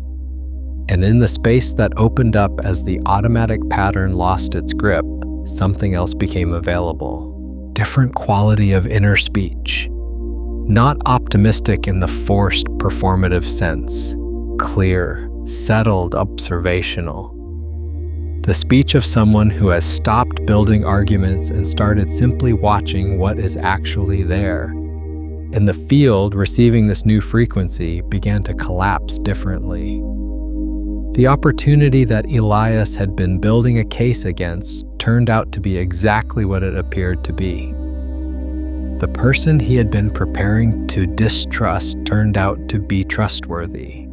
And in the space that opened up as the automatic pattern lost its grip, something else became available. Different quality of inner speech. Not optimistic in the forced performative sense. Clear, settled, observational. The speech of someone who has stopped building arguments and started simply watching what is actually there. And the field receiving this new frequency began to collapse differently. The opportunity that Elias had been building a case against turned out to be exactly what it appeared to be. The person he had been preparing to distrust turned out to be trustworthy.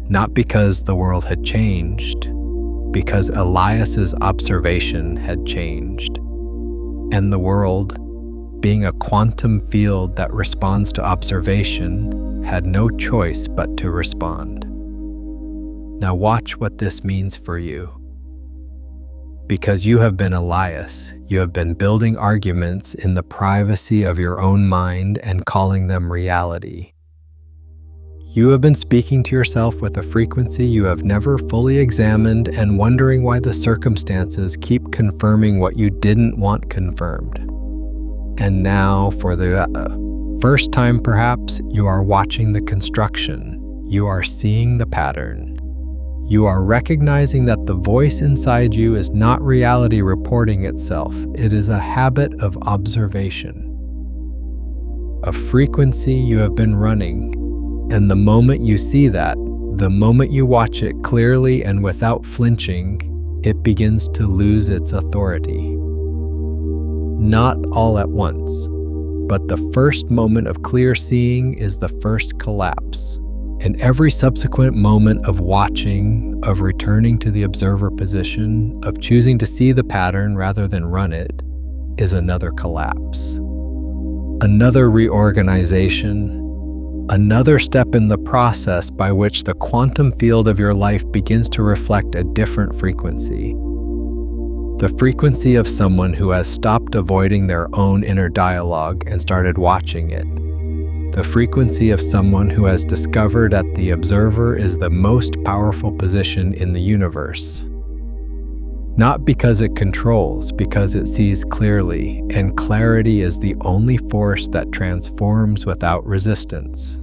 Not because the world had changed, because Elias's observation had changed. And the world, being a quantum field that responds to observation, had no choice but to respond. Now watch what this means for you. Because you have been Elias, you have been building arguments in the privacy of your own mind and calling them reality. You have been speaking to yourself with a frequency you have never fully examined and wondering why the circumstances keep confirming what you didn't want confirmed. And now, for the first time perhaps, you are watching the construction. You are seeing the pattern. You are recognizing that the voice inside you is not reality reporting itself. It is a habit of observation. A frequency you have been running. And the moment you see that, the moment you watch it clearly and without flinching, it begins to lose its authority. Not all at once, but the first moment of clear seeing is the first collapse. And every subsequent moment of watching, of returning to the observer position, of choosing to see the pattern rather than run it, is another collapse. Another reorganization, another step in the process by which the quantum field of your life begins to reflect a different frequency. The frequency of someone who has stopped avoiding their own inner dialogue and started watching it. The frequency of someone who has discovered that the observer is the most powerful position in the universe. Not because it controls, because it sees clearly, and clarity is the only force that transforms without resistance.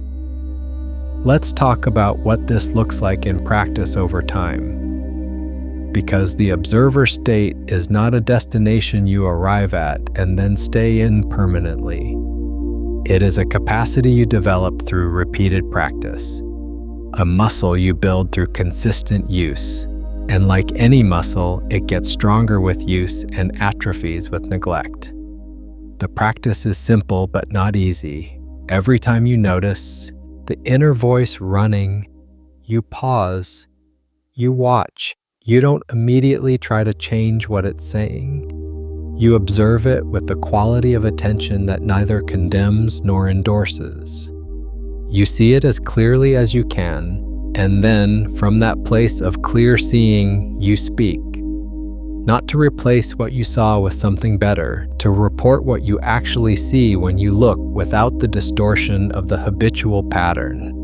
Let's talk about what this looks like in practice over time. Because the observer state is not a destination you arrive at and then stay in permanently. It is a capacity you develop through repeated practice, a muscle you build through consistent use. And like any muscle, it gets stronger with use and atrophies with neglect. The practice is simple but not easy. Every time you notice the inner voice running, you pause, you watch. You don't immediately try to change what it's saying. You observe it with the quality of attention that neither condemns nor endorses. You see it as clearly as you can, and then, from that place of clear seeing, you speak. Not to replace what you saw with something better, to report what you actually see when you look without the distortion of the habitual pattern.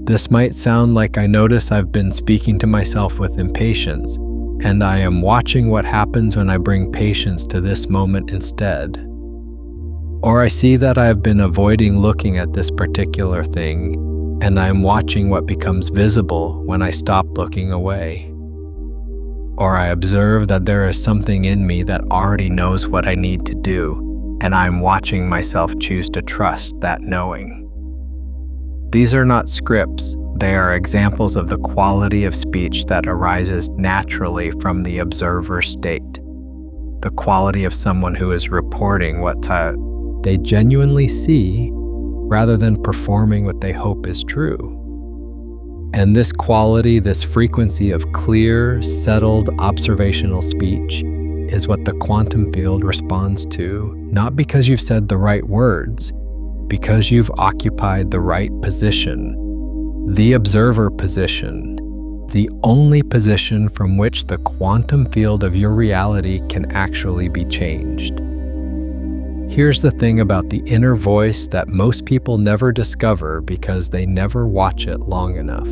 This might sound like I notice I've been speaking to myself with impatience, and I am watching what happens when I bring patience to this moment instead. Or I see that I have been avoiding looking at this particular thing, and I am watching what becomes visible when I stop looking away. Or I observe that there is something in me that already knows what I need to do, and I am watching myself choose to trust that knowing. These are not scripts, they are examples of the quality of speech that arises naturally from the observer state. The quality of someone who is reporting what they genuinely see rather than performing what they hope is true. And this quality, this frequency of clear, settled observational speech is what the quantum field responds to, not because you've said the right words, because you've occupied the right position, the observer position, the only position from which the quantum field of your reality can actually be changed. Here's the thing about the inner voice that most people never discover because they never watch it long enough.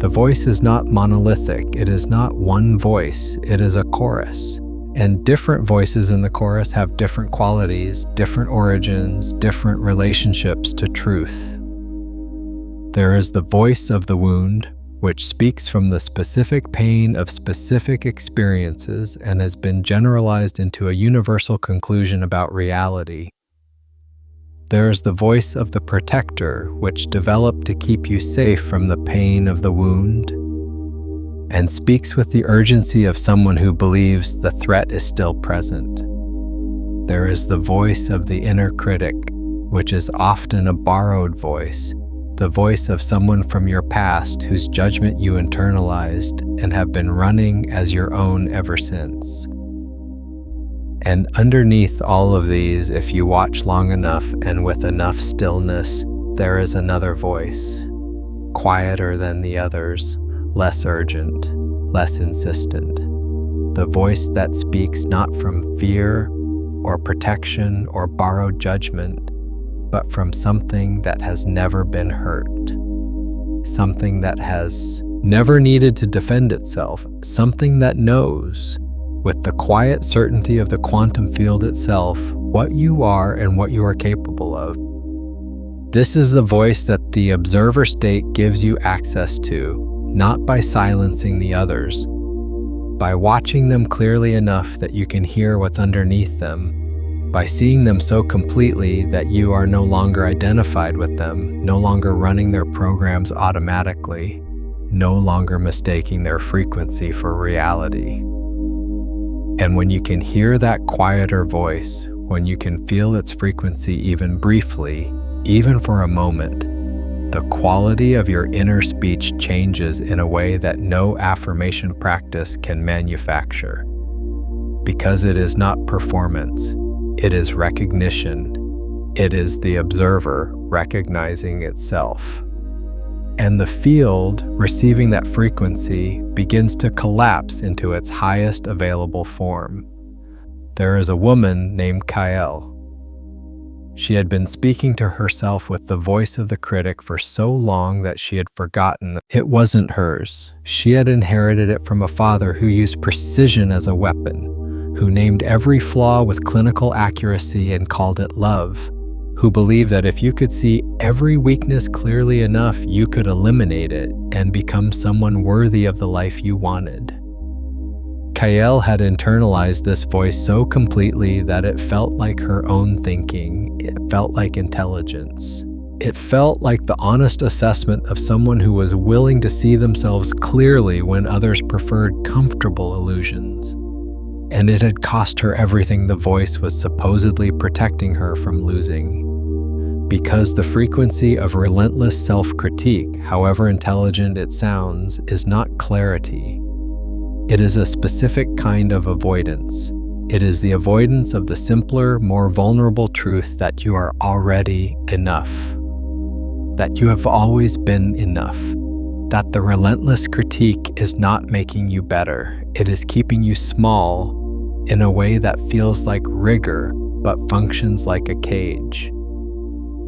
The voice is not monolithic. It is not one voice. It is a chorus. And different voices in the chorus have different qualities, different origins, different relationships to truth. There is the voice of the wound, which speaks from the specific pain of specific experiences and has been generalized into a universal conclusion about reality. There is the voice of the protector, which developed to keep you safe from the pain of the wound, and speaks with the urgency of someone who believes the threat is still present. There is the voice of the inner critic, which is often a borrowed voice, the voice of someone from your past whose judgment you internalized and have been running as your own ever since. And underneath all of these, if you watch long enough and with enough stillness, there is another voice, quieter than the others, less urgent, less insistent. The voice that speaks not from fear or protection or borrowed judgment, but from something that has never been hurt, something that has never needed to defend itself, something that knows, with the quiet certainty of the quantum field itself, what you are and what you are capable of. This is the voice that the observer state gives you access to, not by silencing the others, by watching them clearly enough that you can hear what's underneath them, by seeing them so completely that you are no longer identified with them, no longer running their programs automatically, no longer mistaking their frequency for reality. And when you can hear that quieter voice, when you can feel its frequency even briefly, even for a moment, the quality of your inner speech changes in a way that no affirmation practice can manufacture. Because it is not performance. It is recognition. It is the observer recognizing itself. And the field, receiving that frequency, begins to collapse into its highest available form. There is a woman named Kael. She had been speaking to herself with the voice of the critic for so long that she had forgotten it wasn't hers. She had inherited it from a father who used precision as a weapon, who named every flaw with clinical accuracy and called it love, who believed that if you could see every weakness clearly enough, you could eliminate it and become someone worthy of the life you wanted. Kyle had internalized this voice so completely that it felt like her own thinking. It felt like intelligence. It felt like the honest assessment of someone who was willing to see themselves clearly when others preferred comfortable illusions. And it had cost her everything the voice was supposedly protecting her from losing. Because the frequency of relentless self-critique, however intelligent it sounds, is not clarity. It is a specific kind of avoidance. It is the avoidance of the simpler, more vulnerable truth that you are already enough, that you have always been enough, that the relentless critique is not making you better. It is keeping you small in a way that feels like rigor but functions like a cage.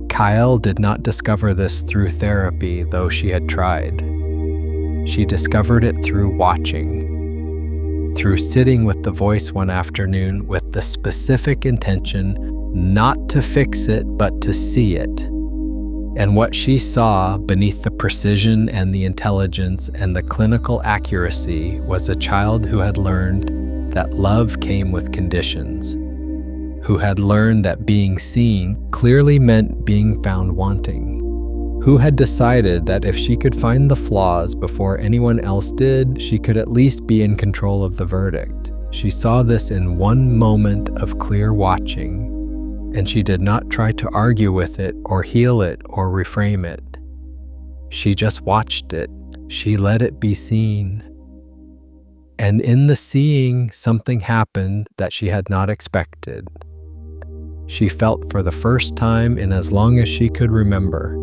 Kyle did not discover this through therapy, though she had tried. She discovered it through watching. Through sitting with the voice one afternoon with the specific intention not to fix it, but to see it. And what she saw beneath the precision and the intelligence and the clinical accuracy was a child who had learned that love came with conditions, who had learned that being seen clearly meant being found wanting, who had decided that if she could find the flaws before anyone else did, she could at least be in control of the verdict. She saw this in one moment of clear watching, and she did not try to argue with it or heal it or reframe it. She just watched it. She let it be seen. And in the seeing, something happened that she had not expected. She felt for the first time in as long as she could remember,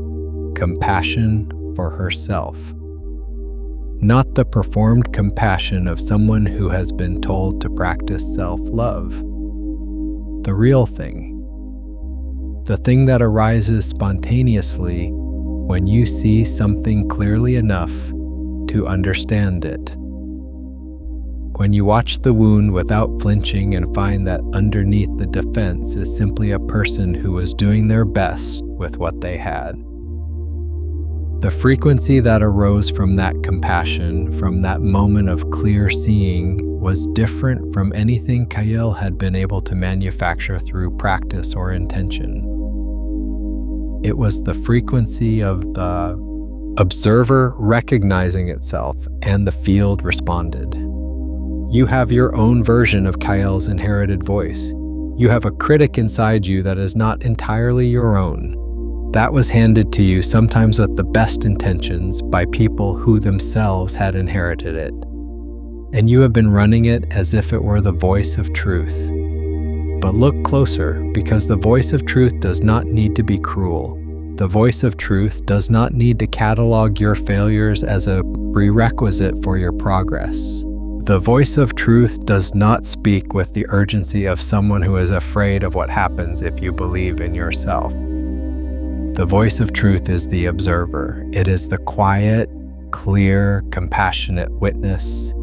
compassion for herself. Not the performed compassion of someone who has been told to practice self-love. The real thing. The thing that arises spontaneously when you see something clearly enough to understand it. When you watch the wound without flinching and find that underneath the defense is simply a person who was doing their best with what they had. The frequency that arose from that compassion, from that moment of clear seeing, was different from anything Kyle had been able to manufacture through practice or intention. It was the frequency of the observer recognizing itself, and the field responded. You have your own version of Kyle's inherited voice. You have a critic inside you that is not entirely your own. That was handed to you, sometimes with the best intentions, by people who themselves had inherited it. And you have been running it as if it were the voice of truth. But look closer, because the voice of truth does not need to be cruel. The voice of truth does not need to catalog your failures as a prerequisite for your progress. The voice of truth does not speak with the urgency of someone who is afraid of what happens if you believe in yourself. The voice of truth is the observer. It is the quiet, clear, compassionate witness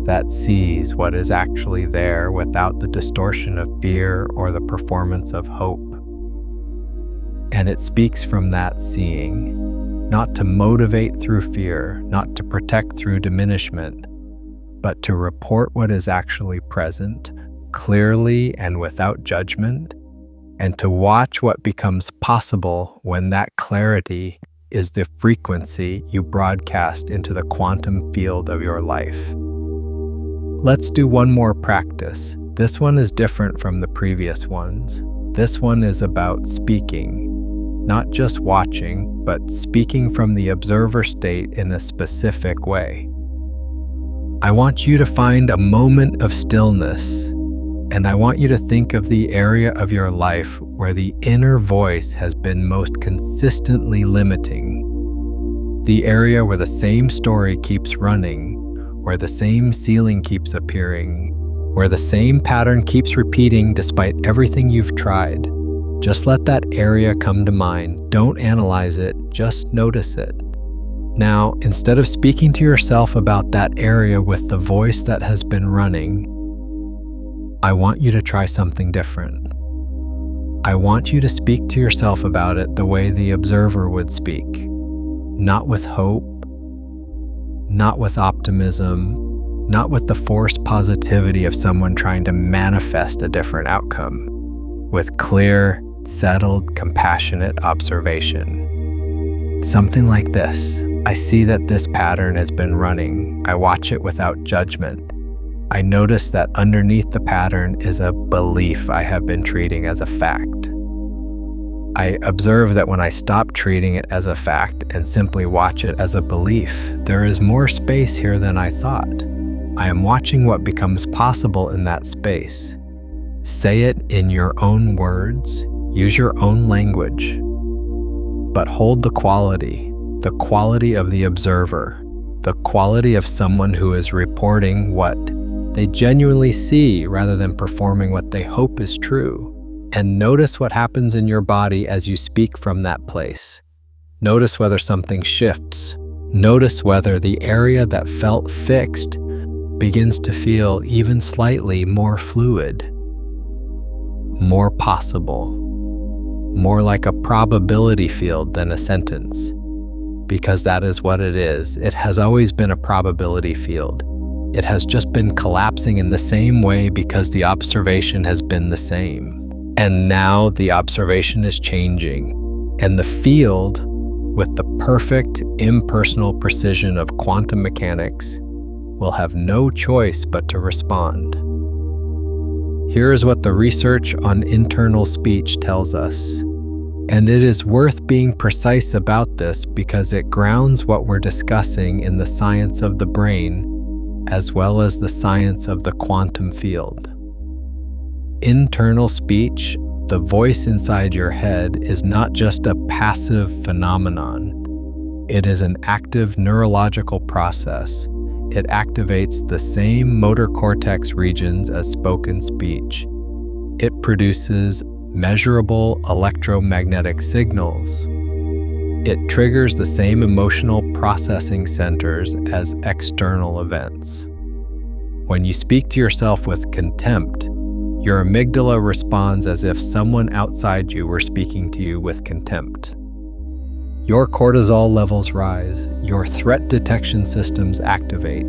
that sees what is actually there without the distortion of fear or the performance of hope. And it speaks from that seeing, not to motivate through fear, not to protect through diminishment, but to report what is actually present, clearly and without judgment, and to watch what becomes possible when that clarity is the frequency you broadcast into the quantum field of your life. Let's do one more practice. This one is different from the previous ones. This one is about speaking, not just watching, but speaking from the observer state in a specific way. I want you to find a moment of stillness, and I want you to think of the area of your life where the inner voice has been most consistently limiting. The area where the same story keeps running, where the same ceiling keeps appearing, where the same pattern keeps repeating despite everything you've tried. Just let that area come to mind. Don't analyze it, just notice it. Now, instead of speaking to yourself about that area with the voice that has been running, I want you to try something different. I want you to speak to yourself about it the way the observer would speak. Not with hope, not with optimism, not with the forced positivity of someone trying to manifest a different outcome. With clear, settled, compassionate observation. Something like this. I see that this pattern has been running. I watch it without judgment. I notice that underneath the pattern is a belief I have been treating as a fact. I observe that when I stop treating it as a fact and simply watch it as a belief, there is more space here than I thought. I am watching what becomes possible in that space. Say it in your own words, use your own language, but hold the quality of the observer, the quality of someone who is reporting what they genuinely see rather than performing what they hope is true. And notice what happens in your body as you speak from that place. Notice whether something shifts. Notice whether the area that felt fixed begins to feel even slightly more fluid, more possible, more like a probability field than a sentence. Because that is what it is. It has always been a probability field. It has just been collapsing in the same way because the observation has been the same. And now the observation is changing, and the field, with the perfect impersonal precision of quantum mechanics, will have no choice but to respond. Here is what the research on internal speech tells us, and it is worth being precise about this because it grounds what we're discussing in the science of the brain as well as the science of the quantum field. Internal speech, the voice inside your head, is not just a passive phenomenon. It is an active neurological process. It activates the same motor cortex regions as spoken speech. It produces measurable electromagnetic signals. It triggers the same emotional processing centers as external events. When you speak to yourself with contempt, your amygdala responds as if someone outside you were speaking to you with contempt. Your cortisol levels rise, your threat detection systems activate,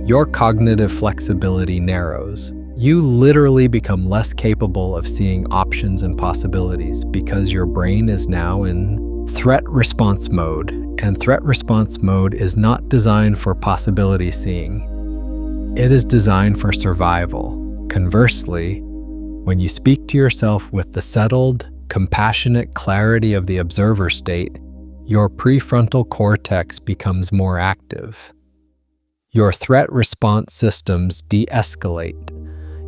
your cognitive flexibility narrows. You literally become less capable of seeing options and possibilities because your brain is now in threat response mode, and threat response mode is not designed for possibility seeing. It is designed for survival. Conversely, when you speak to yourself with the settled, compassionate clarity of the observer state, your prefrontal cortex becomes more active. Your threat response systems de-escalate.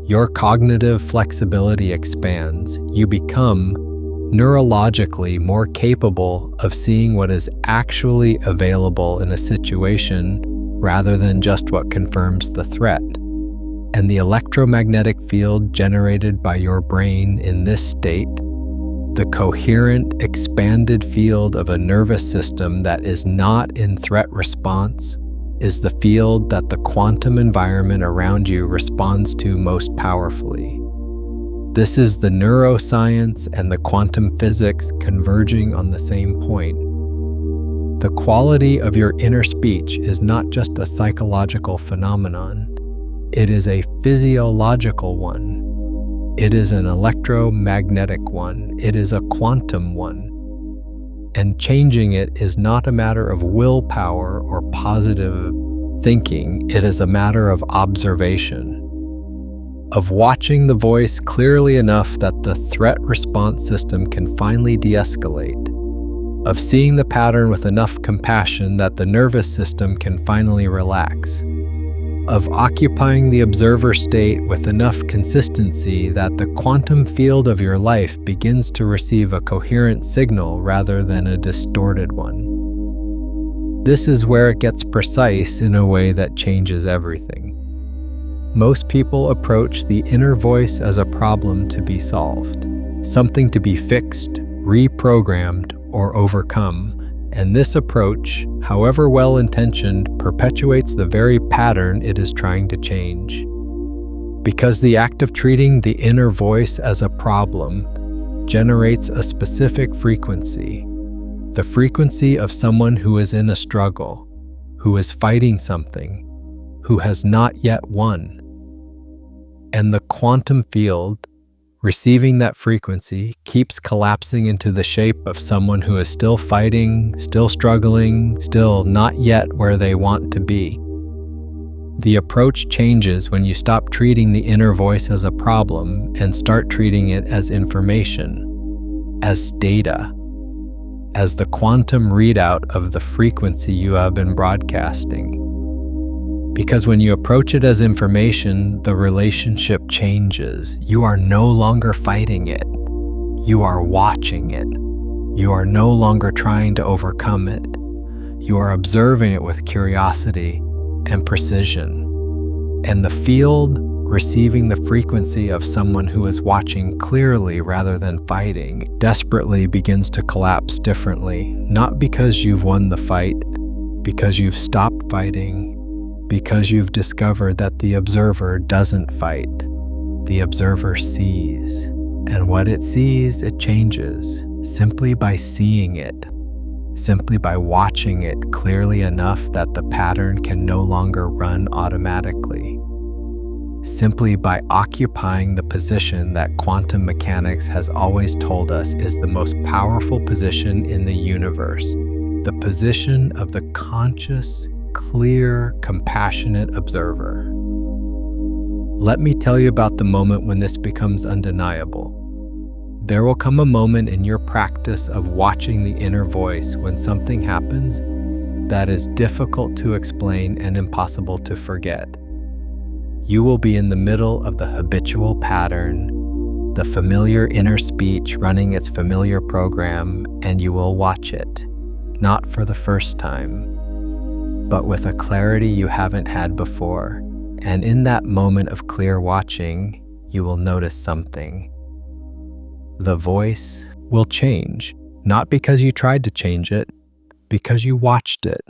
Your cognitive flexibility expands. You become neurologically more capable of seeing what is actually available in a situation rather than just what confirms the threat. And the electromagnetic field generated by your brain in this state, the coherent, expanded field of a nervous system that is not in threat response, is the field that the quantum environment around you responds to most powerfully. This is the neuroscience and the quantum physics converging on the same point. The quality of your inner speech is not just a psychological phenomenon. It is a physiological one. It is an electromagnetic one. It is a quantum one. And changing it is not a matter of willpower or positive thinking. It is a matter of observation, of watching the voice clearly enough that the threat response system can finally de-escalate, of seeing the pattern with enough compassion that the nervous system can finally relax, of occupying the observer state with enough consistency that the quantum field of your life begins to receive a coherent signal rather than a distorted one. This is where it gets precise in a way that changes everything. Most people approach the inner voice as a problem to be solved. something to be fixed, reprogrammed, or overcome. And this approach, however well-intentioned, perpetuates the very pattern it is trying to change. Because the act of treating the inner voice as a problem generates a specific frequency, the frequency of someone who is in a struggle, who is fighting something, who has not yet won. And the quantum field, receiving that frequency, keeps collapsing into the shape of someone who is still fighting, still struggling, still not yet where they want to be. The approach changes when you stop treating the inner voice as a problem and start treating it as information, as data, as the quantum readout of the frequency you have been broadcasting. Because when you approach it as information, the relationship changes. You are no longer fighting it. You are watching it. You are no longer trying to overcome it. You are observing it with curiosity and precision. And the field, receiving the frequency of someone who is watching clearly rather than fighting, desperately begins to collapse differently, not because you've won the fight, because you've stopped fighting, because you've discovered that the observer doesn't fight. The observer sees, and what it sees, it changes simply by seeing it, simply by watching it clearly enough that the pattern can no longer run automatically, simply by occupying the position that quantum mechanics has always told us is the most powerful position in the universe, the position of the conscious, clear, compassionate observer. Let me tell you about the moment when this becomes undeniable. There will come a moment in your practice of watching the inner voice when something happens that is difficult to explain and impossible to forget. You will be in the middle of the habitual pattern, the familiar inner speech running its familiar program, and you will watch it, not for the first time, but with a clarity you haven't had before. And in that moment of clear watching, you will notice something. The voice will change, not because you tried to change it, because you watched it,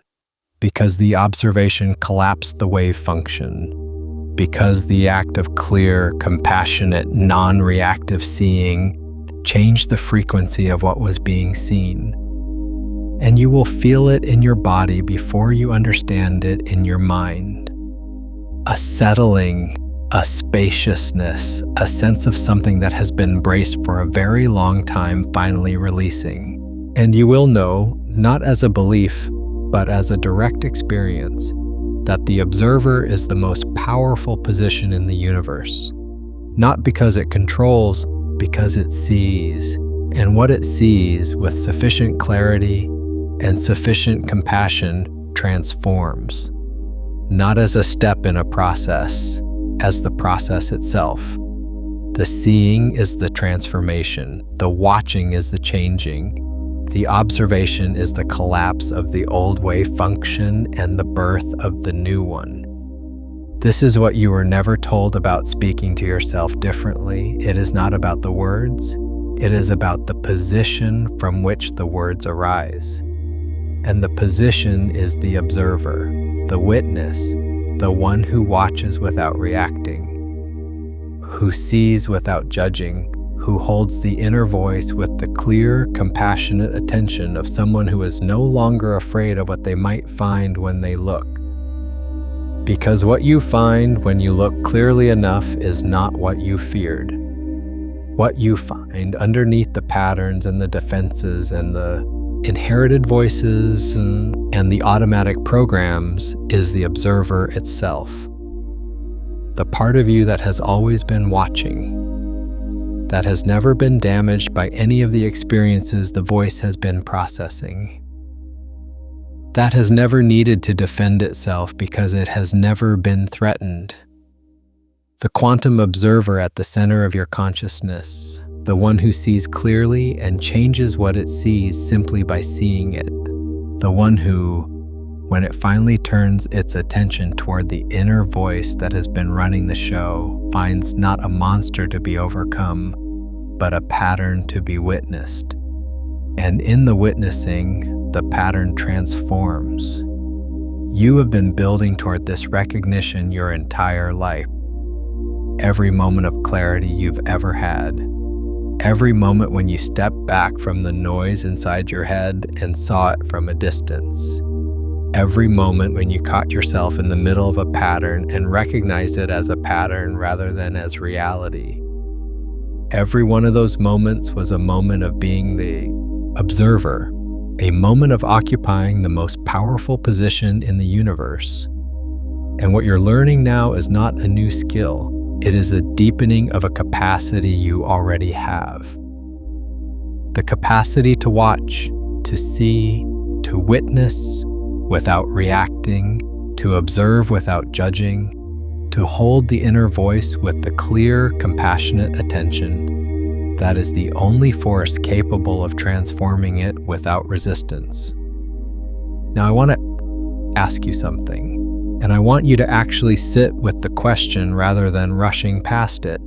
because the observation collapsed the wave function, because the act of clear, compassionate, non-reactive seeing changed the frequency of what was being seen. And you will feel it in your body before you understand it in your mind. A settling, a spaciousness, a sense of something that has been braced for a very long time finally releasing. And you will know, not as a belief, but as a direct experience, that the observer is the most powerful position in the universe. Not because it controls, because it sees. And what it sees, with sufficient clarity and sufficient compassion, transforms. Not as a step in a process, as the process itself. The seeing is the transformation. The watching is the changing. The observation is the collapse of the old wave function and the birth of the new one. This is what you were never told about speaking to yourself differently. It is not about the words. It is about the position from which the words arise. And the position is the observer, the witness, the one who watches without reacting, who sees without judging, who holds the inner voice with the clear, compassionate attention of someone who is no longer afraid of what they might find when they look. Because what you find when you look clearly enough is not what you feared. What you find underneath the patterns and the defenses and the inherited voices and the automatic programs is the observer itself. The part of you that has always been watching, that has never been damaged by any of the experiences the voice has been processing. That has never needed to defend itself because it has never been threatened. The quantum observer at the center of your consciousness, the one who sees clearly and changes what it sees simply by seeing it. The one who, when it finally turns its attention toward the inner voice that has been running the show, finds not a monster to be overcome, but a pattern to be witnessed. And in the witnessing, the pattern transforms. You have been building toward this recognition your entire life. Every moment of clarity you've ever had, every moment when you stepped back from the noise inside your head and saw it from a distance, every moment when you caught yourself in the middle of a pattern and recognized it as a pattern rather than as reality. Every one of those moments was a moment of being the observer, a moment of occupying the most powerful position in the universe. And what you're learning now is not a new skill. It is a deepening of a capacity you already have. The capacity to watch, to see, to witness without reacting, to observe without judging, to hold the inner voice with the clear, compassionate attention that is the only force capable of transforming it without resistance. Now I want to ask you something. And I want you to actually sit with the question rather than rushing past it.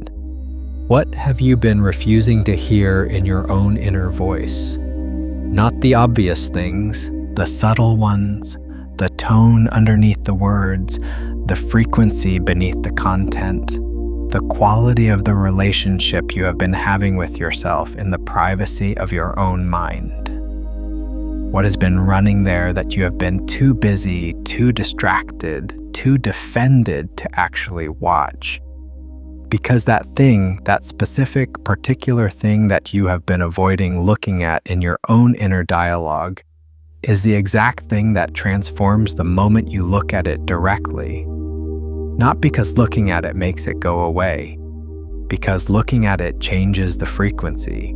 What have you been refusing to hear in your own inner voice? Not the obvious things, the subtle ones, the tone underneath the words, the frequency beneath the content, the quality of the relationship you have been having with yourself in the privacy of your own mind. What has been running there that you have been too busy, too distracted, too defended to actually watch? Because that thing, that specific, particular thing that you have been avoiding looking at in your own inner dialogue is the exact thing that transforms the moment you look at it directly. Not because looking at it makes it go away, because looking at it changes the frequency.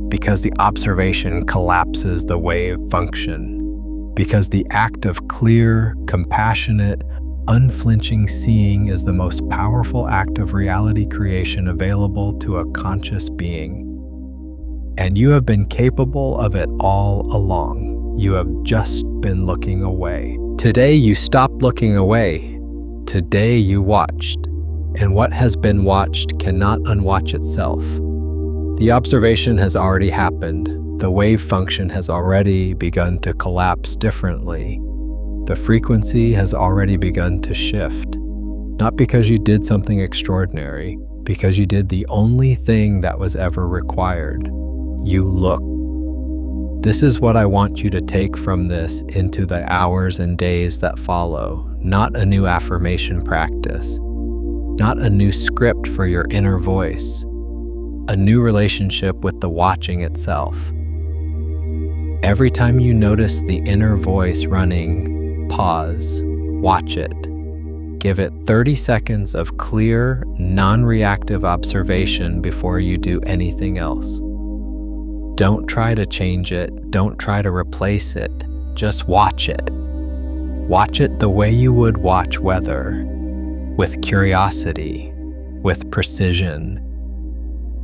Because the observation collapses the wave function, because the act of clear, compassionate, unflinching seeing is the most powerful act of reality creation available to a conscious being. And you have been capable of it all along. You have just been looking away. Today you stopped looking away. Today you watched. And what has been watched cannot unwatch itself. The observation has already happened. The wave function has already begun to collapse differently. The frequency has already begun to shift. Not because you did something extraordinary, because you did the only thing that was ever required. You looked. This is what I want you to take from this into the hours and days that follow. Not a new affirmation practice. Not a new script for your inner voice. A new relationship with the watching itself. Every time you notice the inner voice running, pause, watch it. Give it 30 seconds of clear, non-reactive observation before you do anything else. Don't try to change it, don't try to replace it, just watch it. Watch it the way you would watch weather, with curiosity, with precision,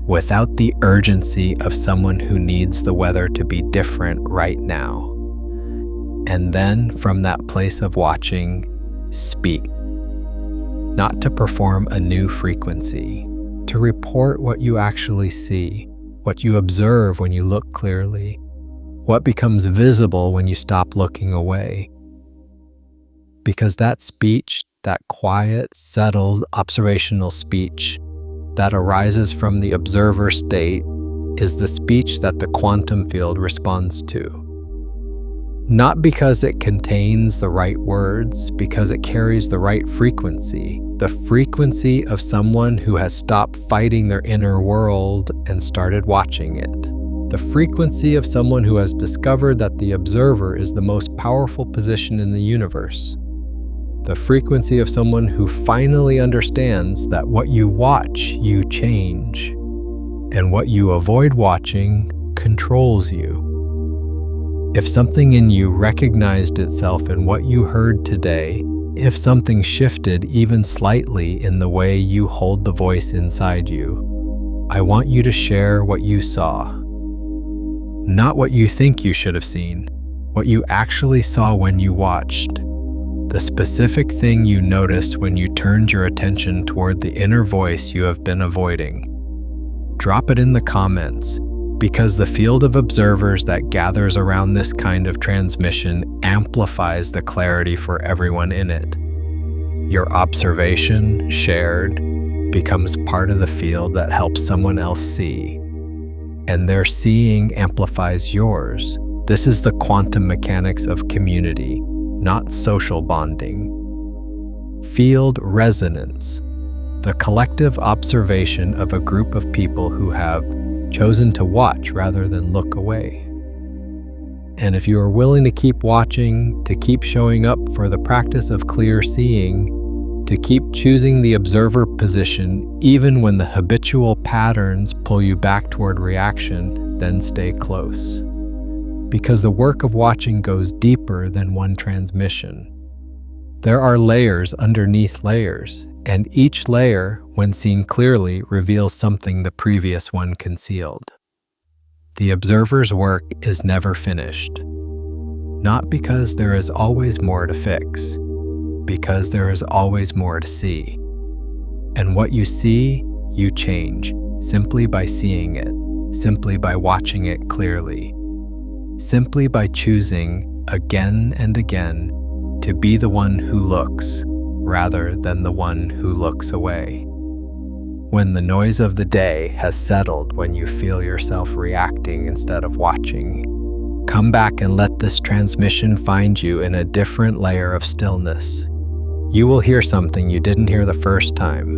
without the urgency of someone who needs the weather to be different right now. And then, from that place of watching, speak. Not to perform a new frequency, to report what you actually see, what you observe when you look clearly, what becomes visible when you stop looking away. Because that speech, that quiet, settled, observational speech, that arises from the observer state is the speech that the quantum field responds to. Not because it contains the right words, because it carries the right frequency, the frequency of someone who has stopped fighting their inner world and started watching it. The frequency of someone who has discovered that the observer is the most powerful position in the universe. The frequency of someone who finally understands that what you watch, you change, and what you avoid watching controls you. If something in you recognized itself in what you heard today, if something shifted even slightly in the way you hold the voice inside you, I want you to share what you saw. Not what you think you should have seen, what you actually saw when you watched. The specific thing you noticed when you turned your attention toward the inner voice you have been avoiding. drop it in the comments, because the field of observers that gathers around this kind of transmission amplifies the clarity for everyone in it. Your observation, shared, becomes part of the field that helps someone else see, and their seeing amplifies yours. This is the quantum mechanics of community, not social bonding. Field resonance, the collective observation of a group of people who have chosen to watch rather than look away. And if you are willing to keep watching, to keep showing up for the practice of clear seeing, to keep choosing the observer position even when the habitual patterns pull you back toward reaction, then stay close. Because the work of watching goes deeper than one transmission. There are layers underneath layers, and each layer, when seen clearly, reveals something the previous one concealed. The observer's work is never finished. Not because there is always more to fix, because there is always more to see. And what you see, you change, simply by seeing it, simply by watching it clearly, simply by choosing, again and again, to be the one who looks, rather than the one who looks away. When the noise of the day has settled, when you feel yourself reacting instead of watching, come back and let this transmission find you in a different layer of stillness. You will hear something you didn't hear the first time,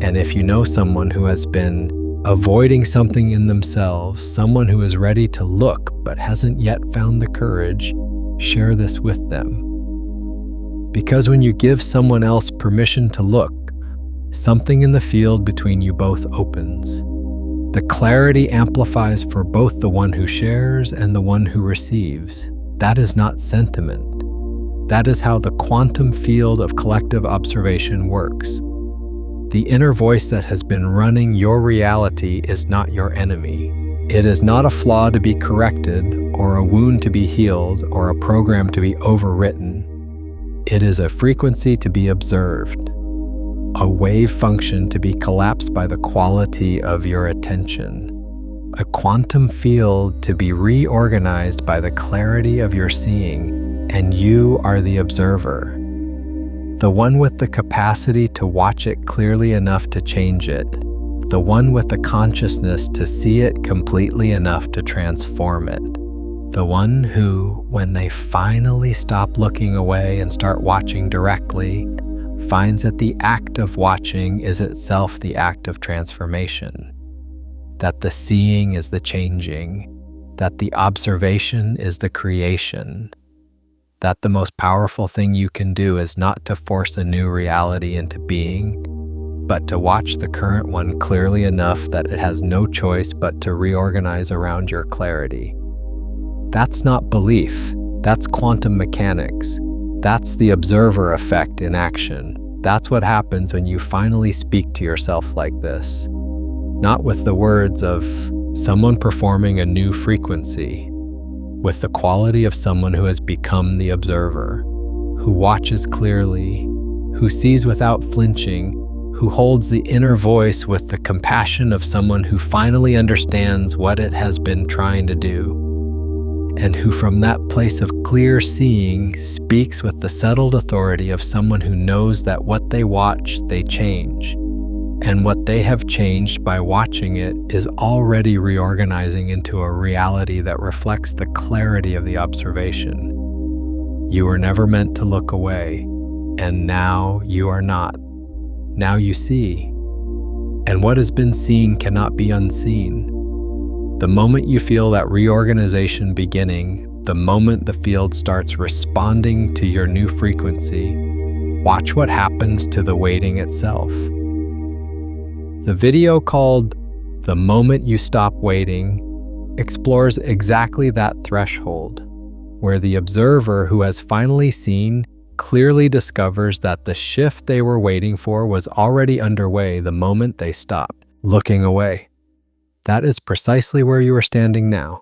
and if you know someone who has been avoiding something in themselves, someone who is ready to look but hasn't yet found the courage, share this with them. Because when you give someone else permission to look, something in the field between you both opens. The clarity amplifies for both the one who shares and the one who receives. That is not sentiment. That is how the quantum field of collective observation works. The inner voice that has been running your reality is not your enemy. It is not a flaw to be corrected, or a wound to be healed, or a program to be overwritten. It is a frequency to be observed, a wave function to be collapsed by the quality of your attention, a quantum field to be reorganized by the clarity of your seeing, and you are the observer, the one with the capacity to watch it clearly enough to change it, the one with the consciousness to see it completely enough to transform it. The one who, when they finally stop looking away and start watching directly, finds that the act of watching is itself the act of transformation, that the seeing is the changing, that the observation is the creation, that the most powerful thing you can do is not to force a new reality into being, but to watch the current one clearly enough that it has no choice but to reorganize around your clarity. That's not belief, that's quantum mechanics. That's the observer effect in action. That's what happens when you finally speak to yourself like this. Not with the words of someone performing a new frequency, with the quality of someone who has become the observer, who watches clearly, who sees without flinching, who holds the inner voice with the compassion of someone who finally understands what it has been trying to do, and who from that place of clear seeing speaks with the settled authority of someone who knows that what they watch, they change, and what they have changed by watching it is already reorganizing into a reality that reflects the clarity of the observation. You were never meant to look away, and now you are not. Now you see, and what has been seen cannot be unseen. The moment you feel that reorganization beginning, the moment the field starts responding to your new frequency, watch what happens to the waiting itself. The video called "The Moment You Stop Waiting" explores exactly that threshold, where the observer who has finally seen clearly discovers that the shift they were waiting for was already underway the moment they stopped looking away. That is precisely where you are standing now.